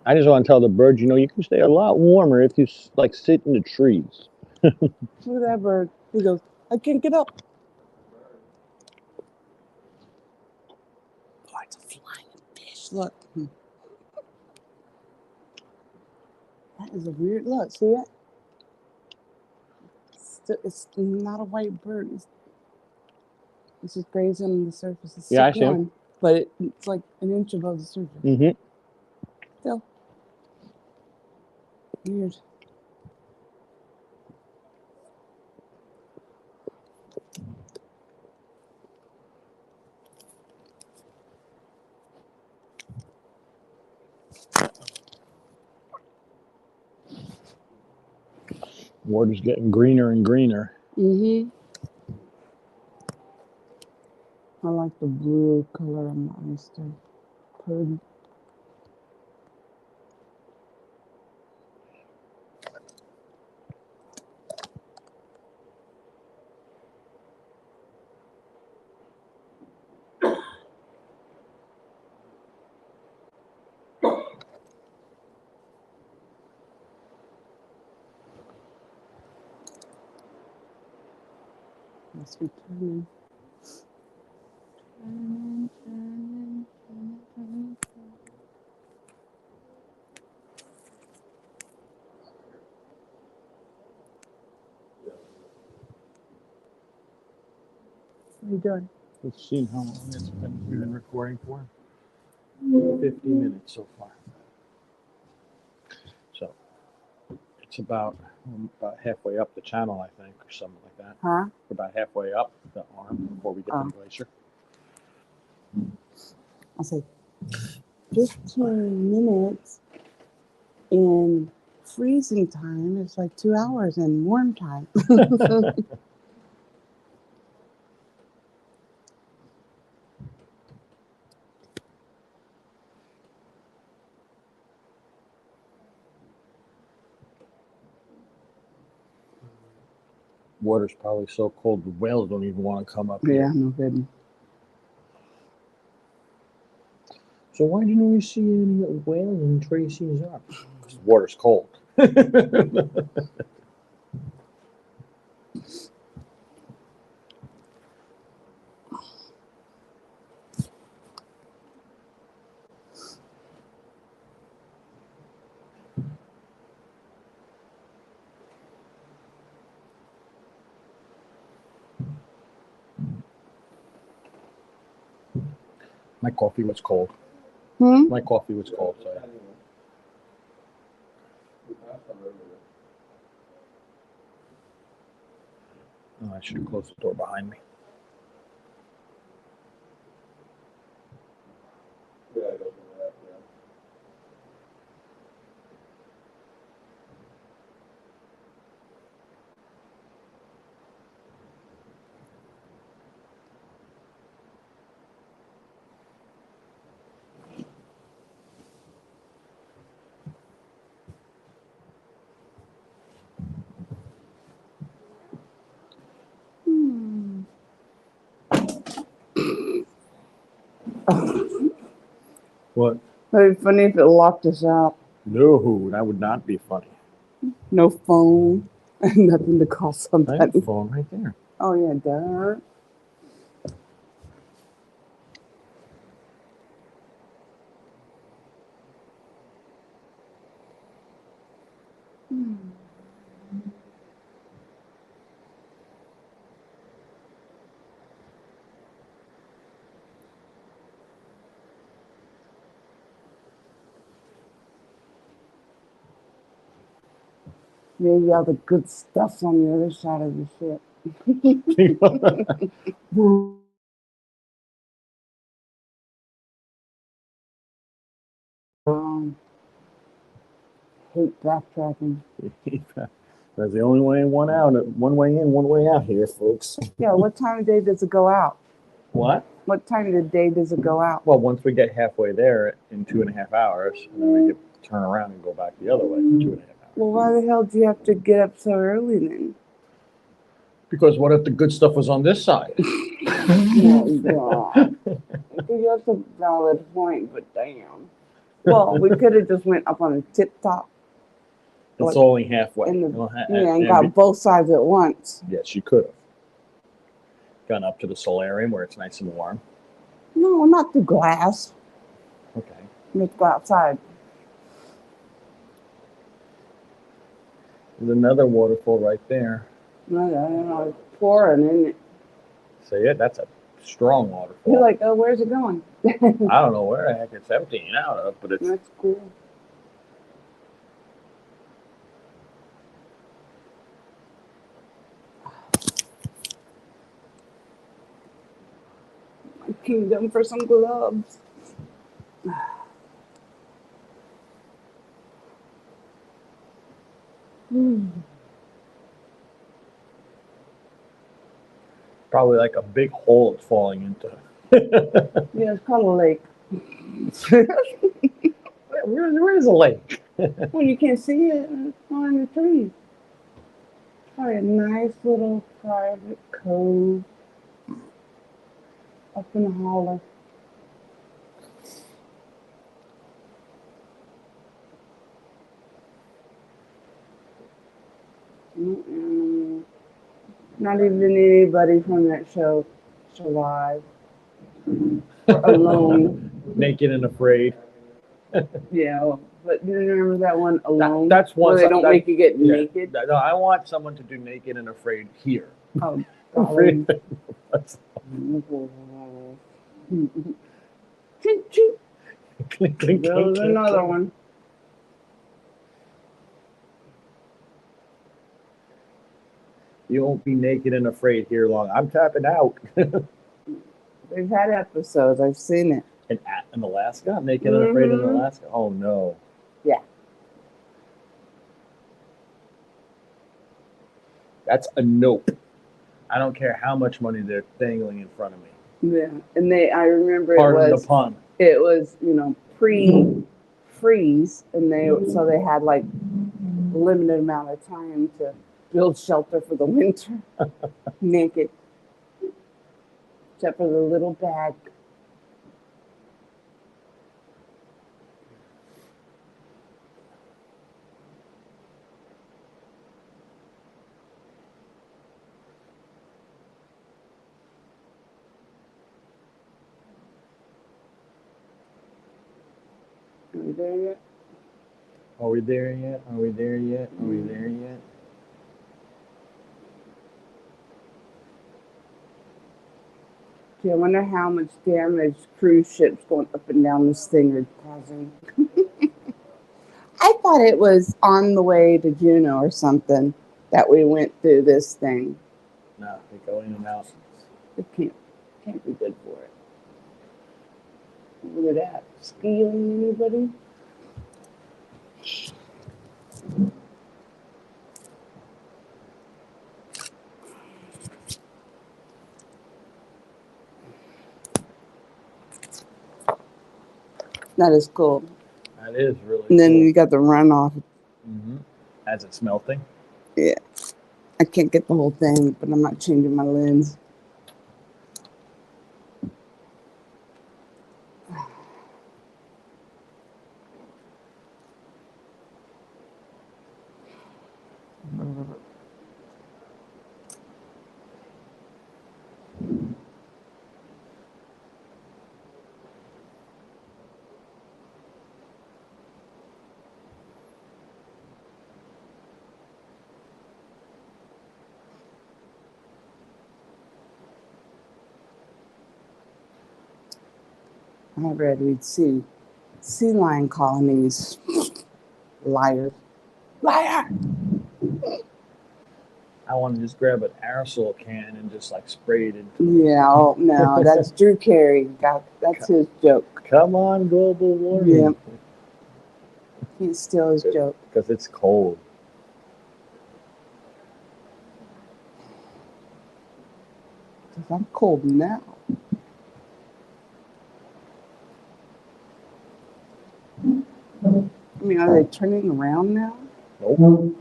I just want to tell the birds, you can stay a lot warmer if you like sit in the trees. Look at that bird. He goes, I can't get up. Oh, it's a flying fish. Look. That is a weird look. See it? It's not a white bird. It's just grazing on the surface. It's Yeah, I sick see him. one, but it's like an inch above the surface. Mm-hmm. Still. Weird. Water's getting greener and greener. Mm-hmm. I like the blue color on the oyster. Pretty. Must be turning. Turning. What are you doing? Let's see how long we've been recording for. 50 minutes so far. So it's about halfway up the channel, I think, or something like that. Huh? We're about halfway up the arm before we get to the glacier. I'll say 15 minutes in freezing time is like 2 hours in warm time. Water's probably so cold the whales don't even want to come up Yeah, here. no kidding. So why didn't we see any whales in Tracy's arm? Because the water's cold. My coffee was cold. My coffee was cold, so I should have closed the door behind me. What? That'd be funny if it locked us out. No, that would not be funny. No phone and nothing to call I have somebody. the phone right there. Oh, yeah, duh. Maybe all the good stuff's on the other side of the ship. hate backtracking. That's the only way in, one out. One way in, one way out here, folks. Yeah, what time of day does it go out? What? What time of the day does it go out? Well, once we get halfway there in 2.5 hours, and then we can turn around and go back the other way for 2.5 hours. Well, why the hell do you have to get up so early then? Because what if the good stuff was on this side? Oh, God. That's a valid point, but damn. Well, we could have just went up on the tip top. It's only halfway. And got both sides at once. Yes, you could have. Gone up to the solarium where it's nice and warm. No, not through glass. Okay. Let's go outside. There's another waterfall right there. No, it's pouring, isn't it? See it? That's a strong waterfall. You're like, oh, where's it going? I don't know where the heck it's emptying out of, but it's... That's cool. My kingdom for some gloves. Probably like a big hole it's falling into. Yeah, it's called a lake. Where is a lake? Well, you can't see it on the trees. Probably a nice little private cove up in the holler. Not even anybody from that show survived. Or alone. Naked and afraid. Yeah, but do you remember that one, Alone? That's one. Where they don't make you get naked? No, I want someone to do Naked and Afraid here. Oh, Afraid. Chink, chink. Clink, clink, There's clink, another clink. one. You won't be naked and afraid here long. I'm tapping out. They've had episodes. I've seen it. In Alaska? Naked and Afraid in Alaska? Oh, no. Yeah. That's a nope. I don't care how much money they're dangling in front of me. Yeah, and I remember Pardon the pun. it was, pre-freeze, and so they had like a limited amount of time to build shelter for the winter, naked, except for the little bag. Are we there yet? Are we there yet? Are we there yet? Are we there yet? Gee, I wonder how much damage cruise ships going up and down this thing are causing. I thought it was on the way to Juneau or something that we went through this thing. No, they go in and out. It can't be good for it. Look at that. Scaling anybody? That is cool. That is really And then cool. you got the runoff. Mm-hmm. As it's melting. Yeah. I can't get the whole thing, but I'm not changing my lens. I read we'd see sea lion colonies. Liars. Liar! I want to just grab an aerosol can and just like spray it into. Yeah, oh, no, that's Drew Carey. That's his joke. Come on, global warming. Yeah. can't steal his joke. Because it's cold. Because I'm cold now. I mean, are they turning around now? Nope.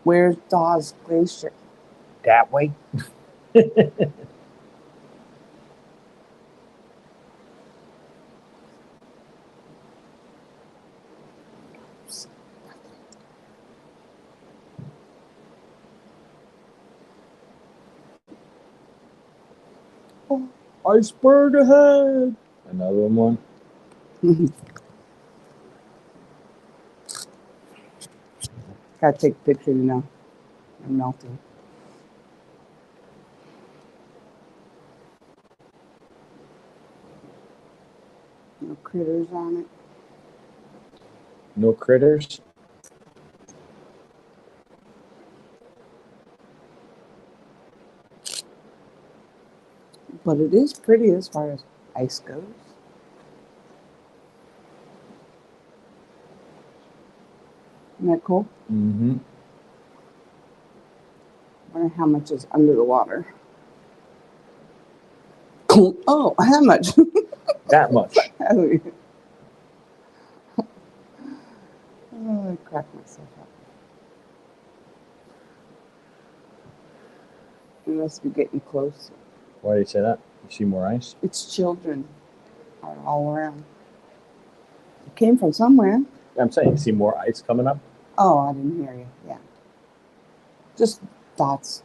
Where's Dawes Glacier? That way. Oh. Iceberg ahead. Another one. Gotta take a picture, you know. I'm melting. No critters on it. No critters. But it is pretty as far as ice goes. Isn't that cool? Mm-hmm. I wonder how much is under the water. Oh, how much? That much. Oh, I cracked myself up. We must be getting close. Why do you say that? You see more ice? It's children are all around. It came from somewhere. I'm saying, you see more ice coming up? Oh, I didn't hear you. Yeah. Just thoughts.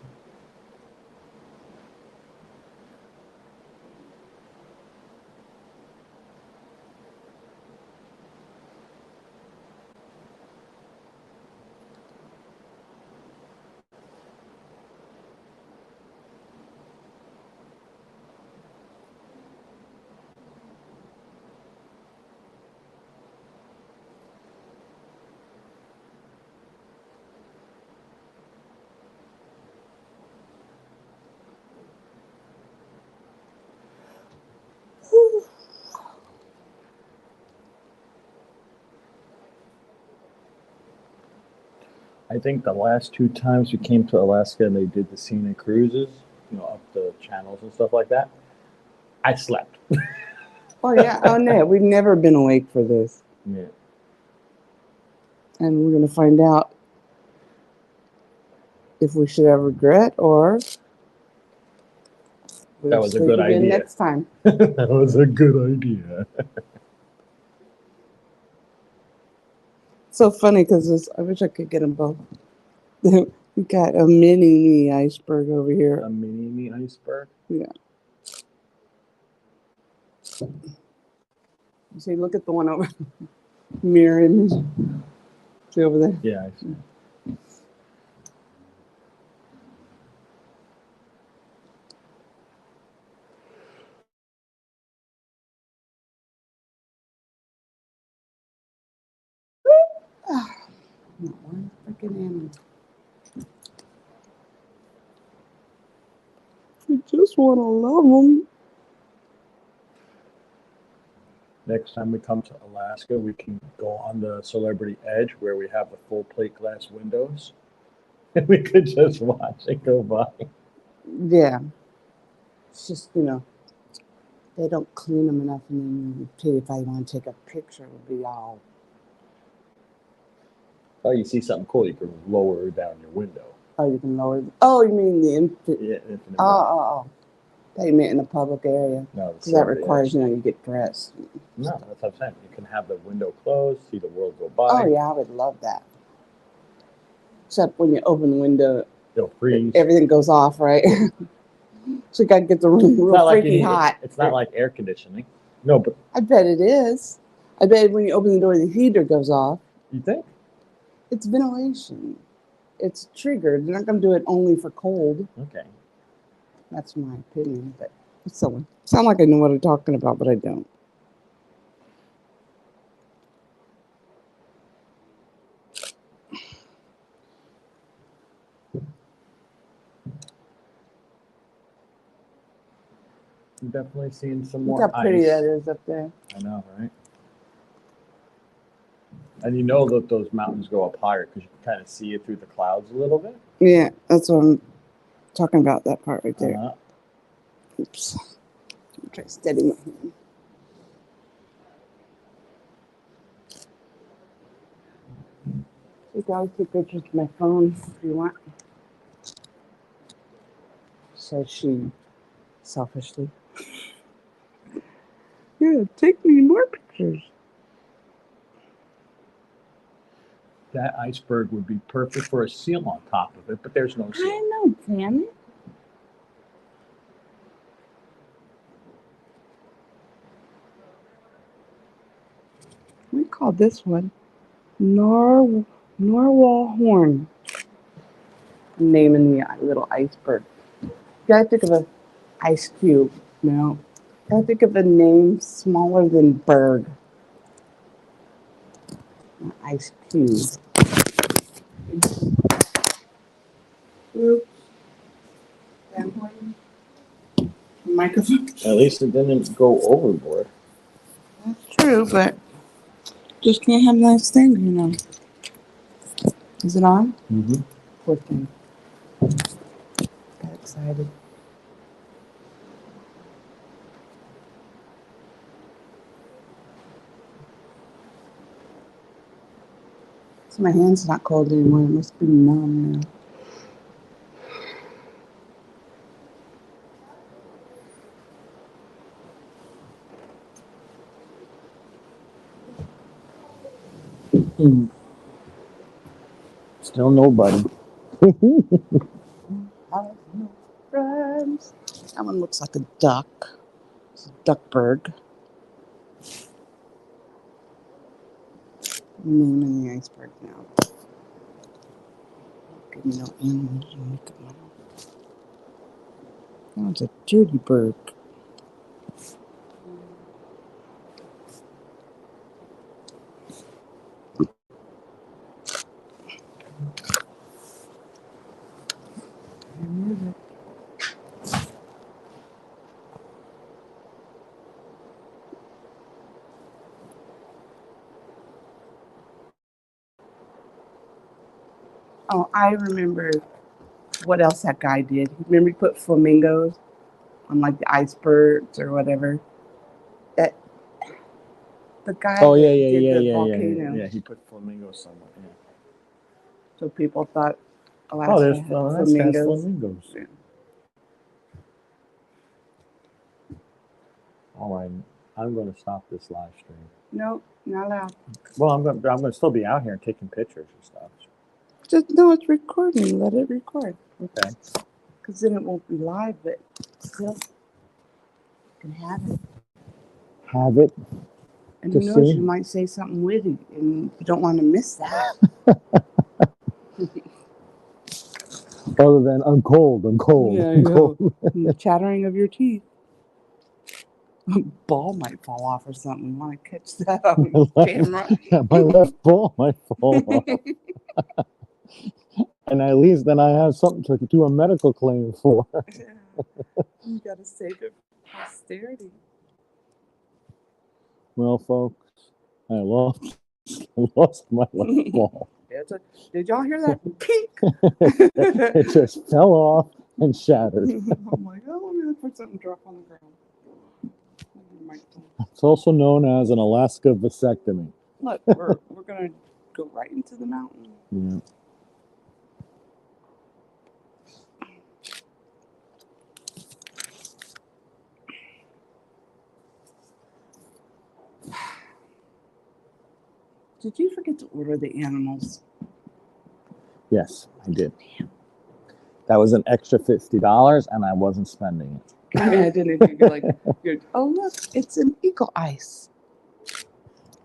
I think the last 2 times we came to Alaska and they did the scenic cruises, up the channels and stuff like that, I slept. Oh, yeah. Oh, no. We've never been awake for this. Yeah. And we're going to find out if we should have regret or That was a good again idea. next time. That was a good idea. So funny because I wish I could get them both. We got a mini iceberg over here. A mini iceberg? Yeah. See, look at the one over mirror image. See over there? Yeah, I see. Not one freaking animal. You just want to love them. Next time we come to Alaska, we can go on the Celebrity Edge where we have the full plate glass windows. And we could just watch it go by. Yeah. It's just, they don't clean them enough. And then if I want to take a picture, it would be all. Oh, you see something cool, you can lower down your window. Oh, you can lower. Oh, you mean the infinite? Yeah, infinite. Oh. They meant in the public area. No, Because that requires, you get dressed. No, that's what I'm saying. You can have the window closed, see the world go by. Oh, yeah, I would love that. Except when you open the window, It'll freeze. everything goes off, right? So you got to get the room real freaky hot. It's not like air conditioning. No, but I bet it is. I bet when you open the door, the heater goes off. you think? It's ventilation. It's triggered. They're not going to do it only for cold. Okay. That's my opinion, but it's silly. Sound like I know what I'm talking about, but I don't. I'm definitely seeing some Look more how pretty ice. that is up there. I know, right? And you know that those mountains go up higher because you can kind of see it through the clouds a little bit. Yeah, that's what I'm talking about, that part right there. Uh-huh. Oops. I'll try to steady my hand. You can always take pictures with my phone if you want. Says she selfishly. Yeah, take me more pictures. That iceberg would be perfect for a seal on top of it, but there's no seal. I know, damn it. We call this one Narwhal Horn. Naming the little iceberg. You gotta think of an ice cube. No. Gotta think of a name smaller than berg. An ice cube. Oops. Microphone. At least it didn't go overboard. That's true, but just can't have nice things, you know. Is it on? Mm-hmm. Poor thing. Got excited. So my hand's not cold anymore. It must be numb now. Mm. Still nobody. I have no friends. That one looks like a duck. It's a duckburg. Naming the iceberg now. Give me no animals. That one's a dirty bird. Oh, I remember what else that guy did. Remember he put flamingos on like the icebergs or whatever. That the guy Oh, that yeah, yeah, did yeah, the yeah, volcano. yeah. He put flamingos somewhere. Yeah. So people thought Oh, Alaska there's had Alaska has flamingos. flamingos. Yeah. All right, I'm going to stop this live stream. Nope, not allowed. Well, I'm going to still be out here taking pictures and stuff. Just no, it's recording. Let it record. Okay. Because then it won't be live, but still you can have it. Have it. And To who knows, see. you might say something witty, and you don't want to miss that. Other than I'm cold, I'm cold, Yeah, I'm cold. And the chattering of your teeth. A ball might fall off or something. You want to catch that on camera? My left ball might fall off. And at least then I have something to do a medical claim for. You got to save it for posterity. Well, folks, I lost my left ball. Did y'all hear that? Pink! It just fell off and shattered. I'm like, oh, I'm going to put something drop on the ground. It's also known as an Alaska vasectomy. Look, we're going to go right into the mountain. Yeah. Did you forget to order the animals? Yes, I did. That was an extra $50, and I wasn't spending it. I didn't think you're like, oh look, it's an eagle ice.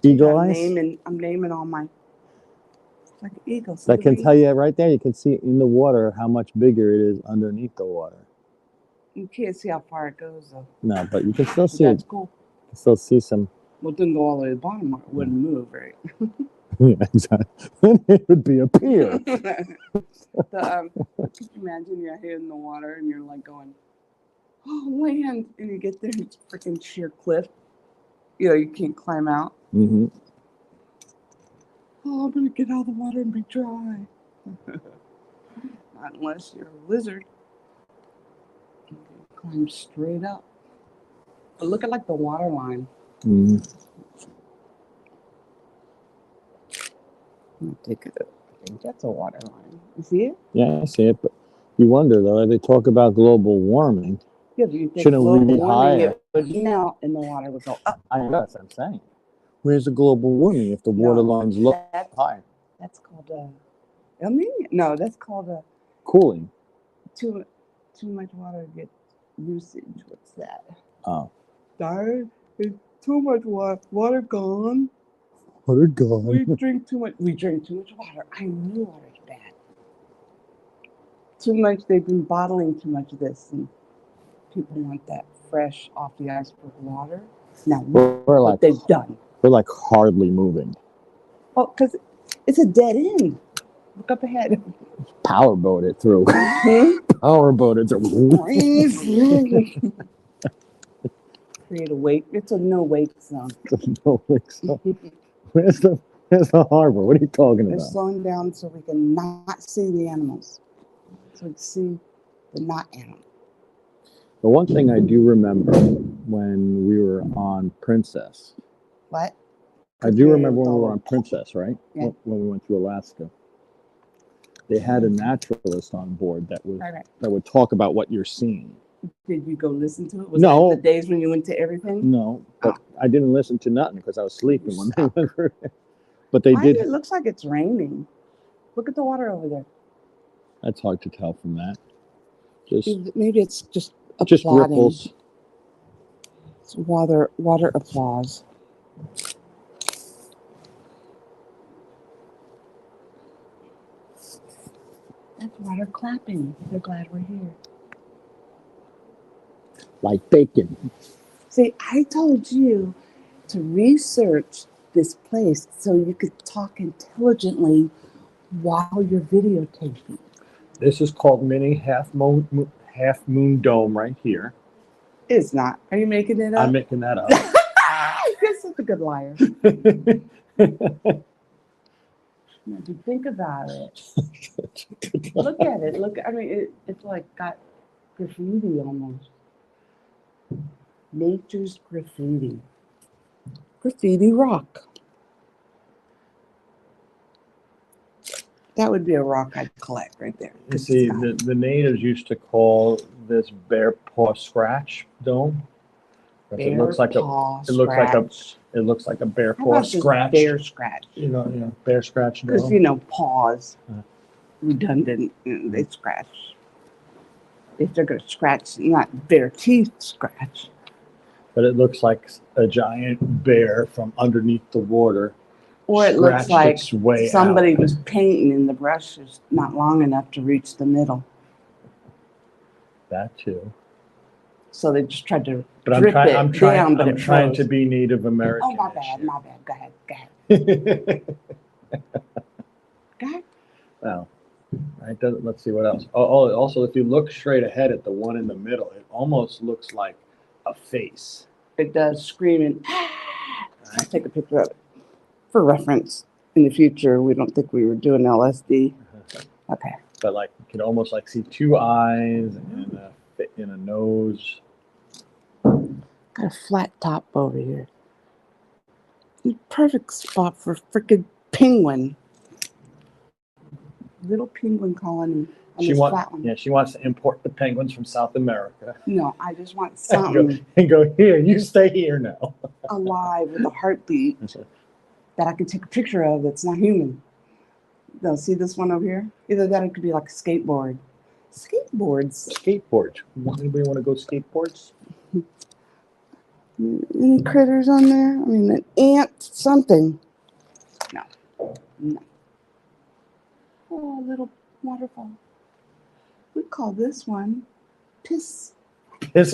Eagle I'm eyes? I'm naming all my. It's like an eagle. I can tell you right there. You can see in the water how much bigger it is underneath the water. You can't see how far it goes though. No, but you can still see That's it. cool. You can still see some. Well, it didn't go all the way to the bottom. It wouldn't move, right? Yeah, exactly. Then it would be a pier. Could you imagine you're here in the water and you're like going, oh, land, and you get there and it's a freaking sheer cliff. You know, you can't climb out. Mm-hmm. Oh, I'm gonna get out of the water and be dry. Not unless you're a lizard. You can climb straight up. But look at like the water line. Mm. I'm gonna take it. I think that's a water line. You see it? Yeah, I see it. But you wonder though, they talk about global warming. Yeah, but you think Shouldn't we global be warming, higher? it would melt and the water would go up. I know that's what I'm saying. Where's the global warming if the water No, line's low that's high? that's called El Nino. No, that's called Cooling. too much water get usage. What's that? Oh. Darn, it's too much water. Water gone. Water gone. We drink too much. We drink too much water. I knew water's bad. Too much. They've been bottling too much of this, and people want that fresh off the iceberg water. Now look We're what like they've done. we're like hardly moving. Oh, because it's a dead end. Look up ahead. Powerboat it through. Powerboat it through. Create a wake. It's a no wake zone. No, so. Where's the harbor? What are you talking They're about? slowing down so we can not see the animals. So we can see the not animals. The one thing I do remember when we were on Princess. What? I do remember when we were on Princess, right? Yeah. When we went through Alaska. They had a naturalist on board that would talk about what you're seeing. Did you go listen to it? Was No. that the days when you went to everything? No, but I didn't listen to nothing because I was sleeping when they went through it. But Why it looks like it's raining. Look at the water over there. That's hard to tell from that. Maybe it's just ripples. It's water applause. That's water clapping. They're glad we're here. Like bacon. See, I told you to research this place so you could talk intelligently while you're videotaping. This is called Mini Half Moon Dome right here. It's not. Are you making it up? I'm making that up. You're such a good liar. Now, if you think about it, look at it. Look, I mean, it's like got graffiti almost. Nature's graffiti. Graffiti rock. That would be a rock I'd collect right there. You see, the natives used to call this bear paw scratch dome. It looks like a bear paw scratch. Bear scratch. You know, bear scratch dome. Because paws, redundant. They scratch. If they're gonna scratch, not bare teeth scratch. But it looks like a giant bear from underneath the water. Or it looks like somebody out. was painting and the brush is not long enough to reach the middle. That too. So they just tried to I'm trying to to be Native American. Oh, my bad. Go ahead. Go ahead. Well, let's see what else. Oh, also, if you look straight ahead at the one in the middle, it almost looks like a face. It does, screaming. I'll take a picture of it for reference. In the future, we don't think we were doing LSD. Okay. But you can almost see two eyes and a nose. Got a flat top over here. Perfect spot for freaking penguin. Little penguin colony. She wants to import the penguins from South America. No, I just want something and go here. You stay here now. alive with a heartbeat that I can take a picture of that's not human. No, see this one over here? Either that or it could be like a skateboard. Skateboards. Anybody want to go skateboards? Any critters on there? I mean, an ant, something. No. Oh, a little waterfall. We call this one Piss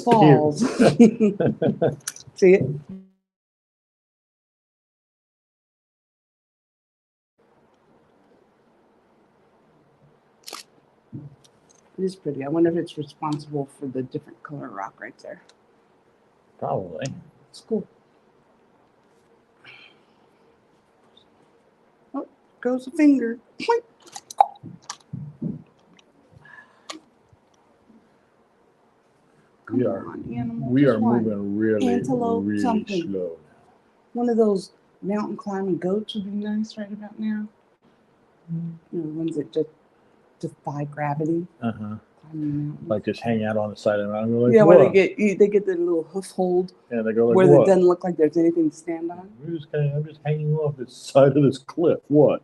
Falls. See it? It is pretty. I wonder if it's responsible for the different color rock right there. Probably. It's cool. Oh, goes a finger. Come on, animal. We just are one. moving really, Antelope, really something. slow. One of those mountain climbing goats would be nice right about now. You know, the ones that just defy gravity. Uh-huh. Climbing mountains. Like just hang out on the side of the mountain. Like, Yeah, where what? they get the little hoof hold Yeah, they go like, where what? it doesn't look like there's anything to stand on. I'm just hanging off the side of this cliff. What?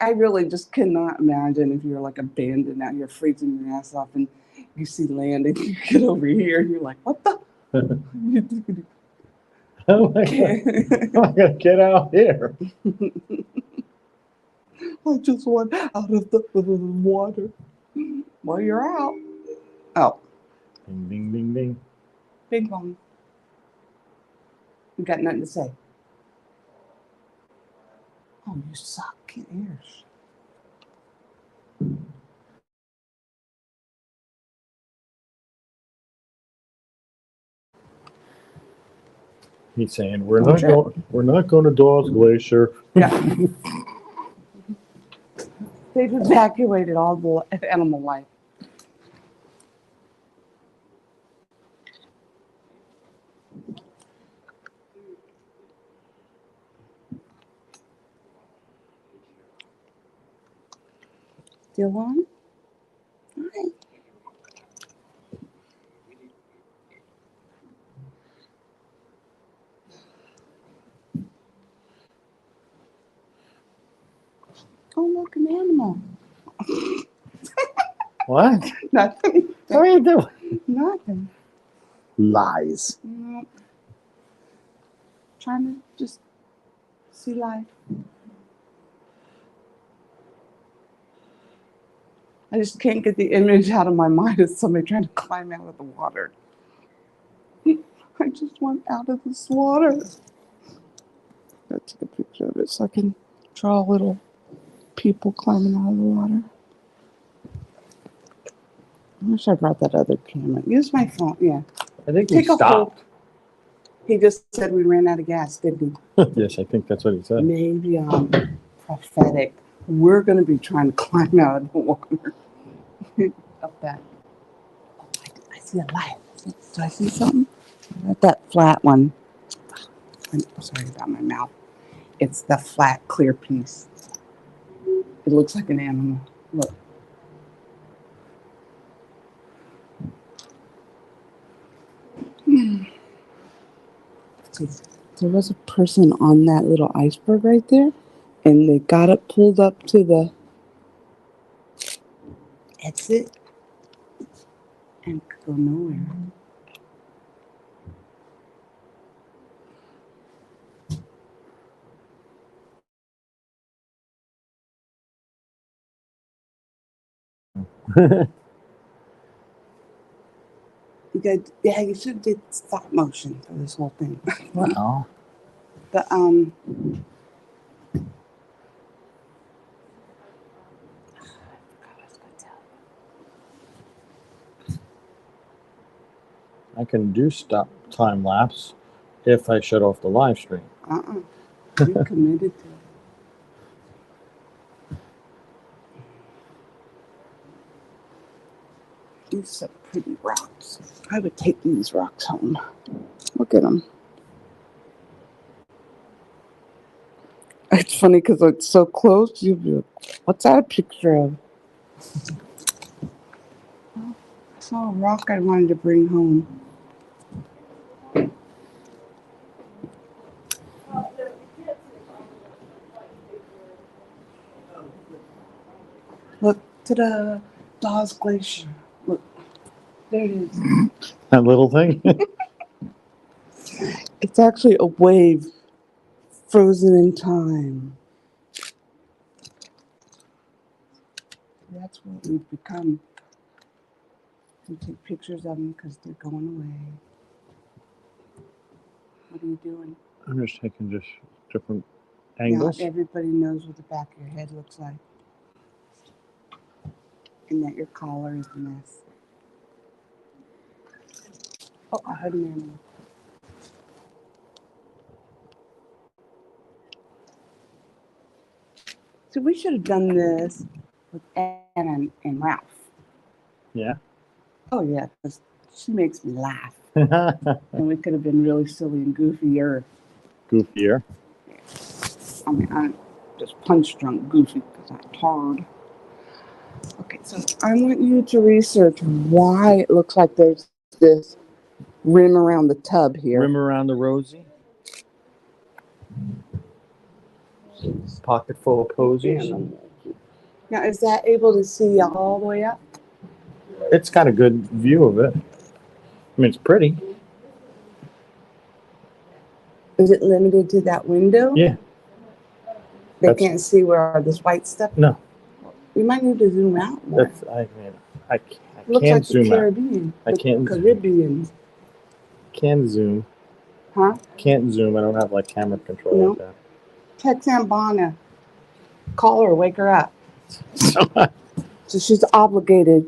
I really just cannot imagine if you're like abandoned out here freezing your ass off and you see land and you get over here and you're like, what the? Oh my God. I'm gonna get out here. I just want out of the water. Well, you're out. Oh, Ding ding ding ding. big one. You got nothing to say. Oh, you suck. Get ears. He's saying we're Don't not going to Dawes Glacier. Yeah. They've evacuated all the animal life. Still on? Hi. Oh, look, an animal. What? Nothing. What are you doing? Nothing. Lies. Nope. Trying to just see life. I just can't get the image out of my mind of somebody trying to climb out of the water. I just want out of this water. Gotta take a picture of it so I can draw little people climbing out of the water. I wish I brought that other camera. Use my phone, yeah. I think Take we a stopped. He just said we ran out of gas, didn't he? Yes, I think that's what he said. Maybe I'm prophetic. We're going to be trying to climb out of the water. Up that. Oh, I see a light. Do I see something? Not that flat one. I'm sorry about my mouth. It's the flat, clear piece. It looks like an animal. Look. So there was a person on that little iceberg right there, and they got it pulled up to the exit and could go nowhere. You should do stop motion for this whole thing. Well, The I can do stop time lapse if I shut off the live stream. You committed to it. These are pretty rocks. I would take these rocks home. Look at them. It's funny because it's so close. You'll be like, what's that a picture of? I saw a rock I wanted to bring home. Look to the Dawes Glacier. Look, there it is. That little thing? It's actually a wave frozen in time. That's what we've become. We take pictures of them because they're going away. What are you doing? I'm just taking just different angles. Not everybody knows what the back of your head looks like. And that your collar is a mess. Oh, I heard an animal. So we should have done this with Anna and Ralph. Yeah. Oh yeah, 'cause she makes me laugh, and we could have been really silly and goofier. Goofier. I mean, I'm just punch drunk goofy because I'm tired. Okay, so I want you to research why it looks like there's this rim around the tub here. Rim around the rosy. Pocket full of posies. Now, is that able to see all the way up? It's got a good view of it. I mean, it's pretty. Is it limited to that window? Yeah. They That's- can't see where this white stuff. No. You might need to zoom out more. That's. I mean, I Looks can't like zoom the out. Caribbean. I the can't- Caribbean. Can zoom. Huh? Can't zoom. I don't have like camera control No. like that. Text Aunt Bonna. Call her. Wake her up. So, So she's obligated.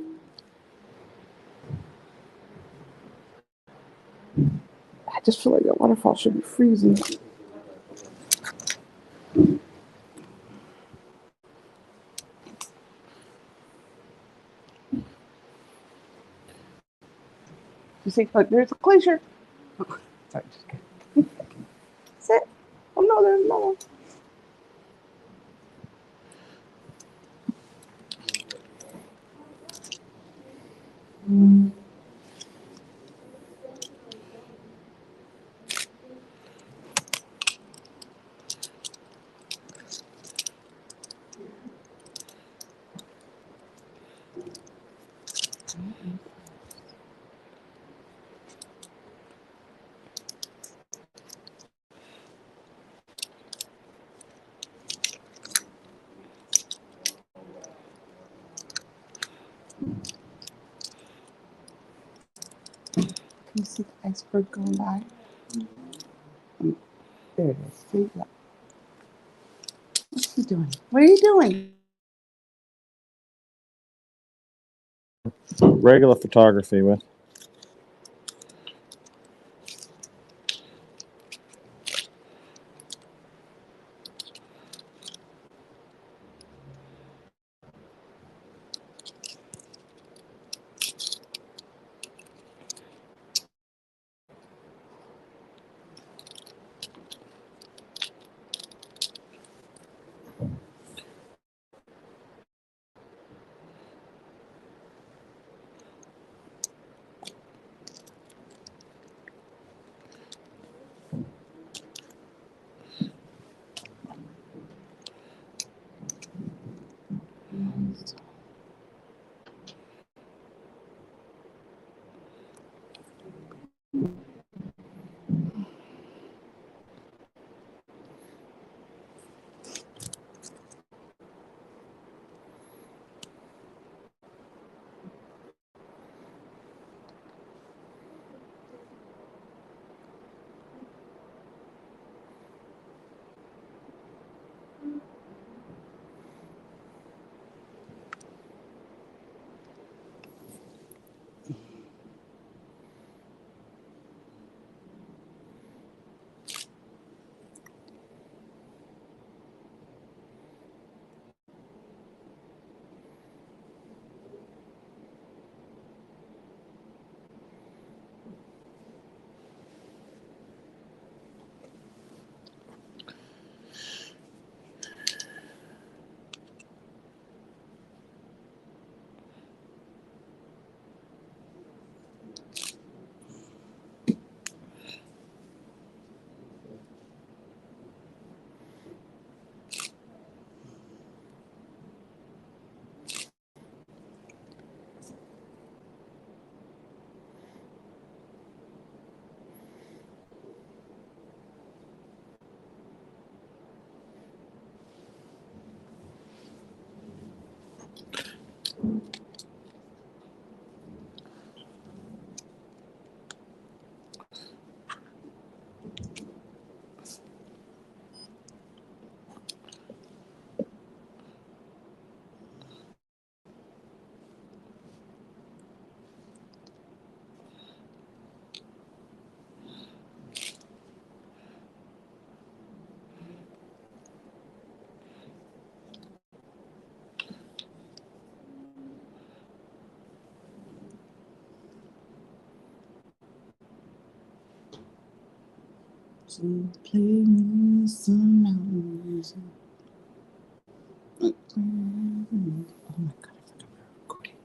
I just feel like that waterfall should be freezing. You see, look, there's a glacier. Oh, sorry, just kidding. Sit. Oh no, there's another one. Can you see the iceberg going by? There it is. See? Look. What's he doing? What are you doing? regular photography with. So play me some mountain music. Oh my God, I forgot my recording.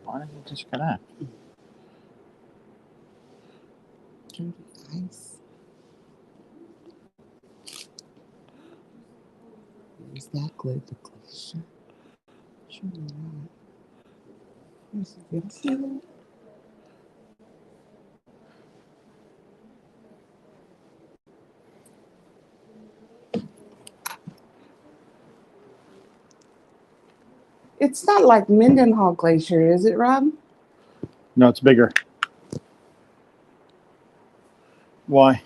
Why did it disconnect? Dirty ice. Is that the glacier? Sure not. Where's the glacier? It's not like Mendenhall Glacier, is it, Rob? No, it's bigger. Why?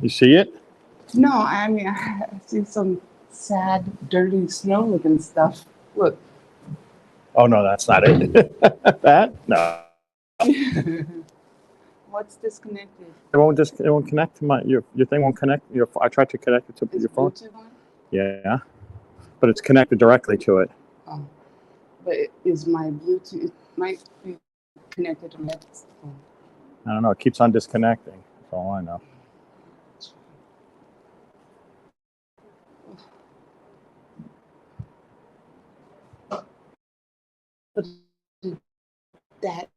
You see it? No, I mean, I see some sad, dirty, snow-looking stuff. Look. Oh no, that's not it. That? No. What's disconnected? It won't connect to your thing won't connect. I tried to connect it to Is your phone. Bluetooth on? Yeah. But it's connected directly to it. Oh. But is my Bluetooth, it might be connected to my phone. I don't know. It keeps on disconnecting. That's all I know. But that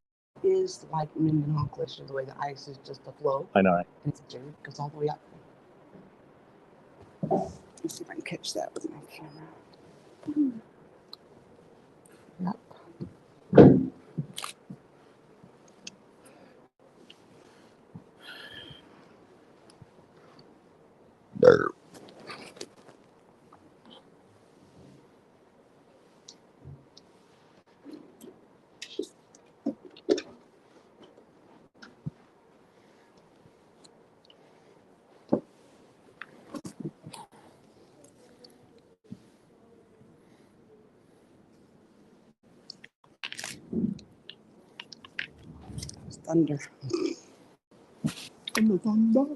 is like Mendenhall Glacier, the way the ice is just a flow. I know. And it's dirty, it goes all the way up. Let's see if I can catch that with my camera. Yep. There. It's thunder. Thunder.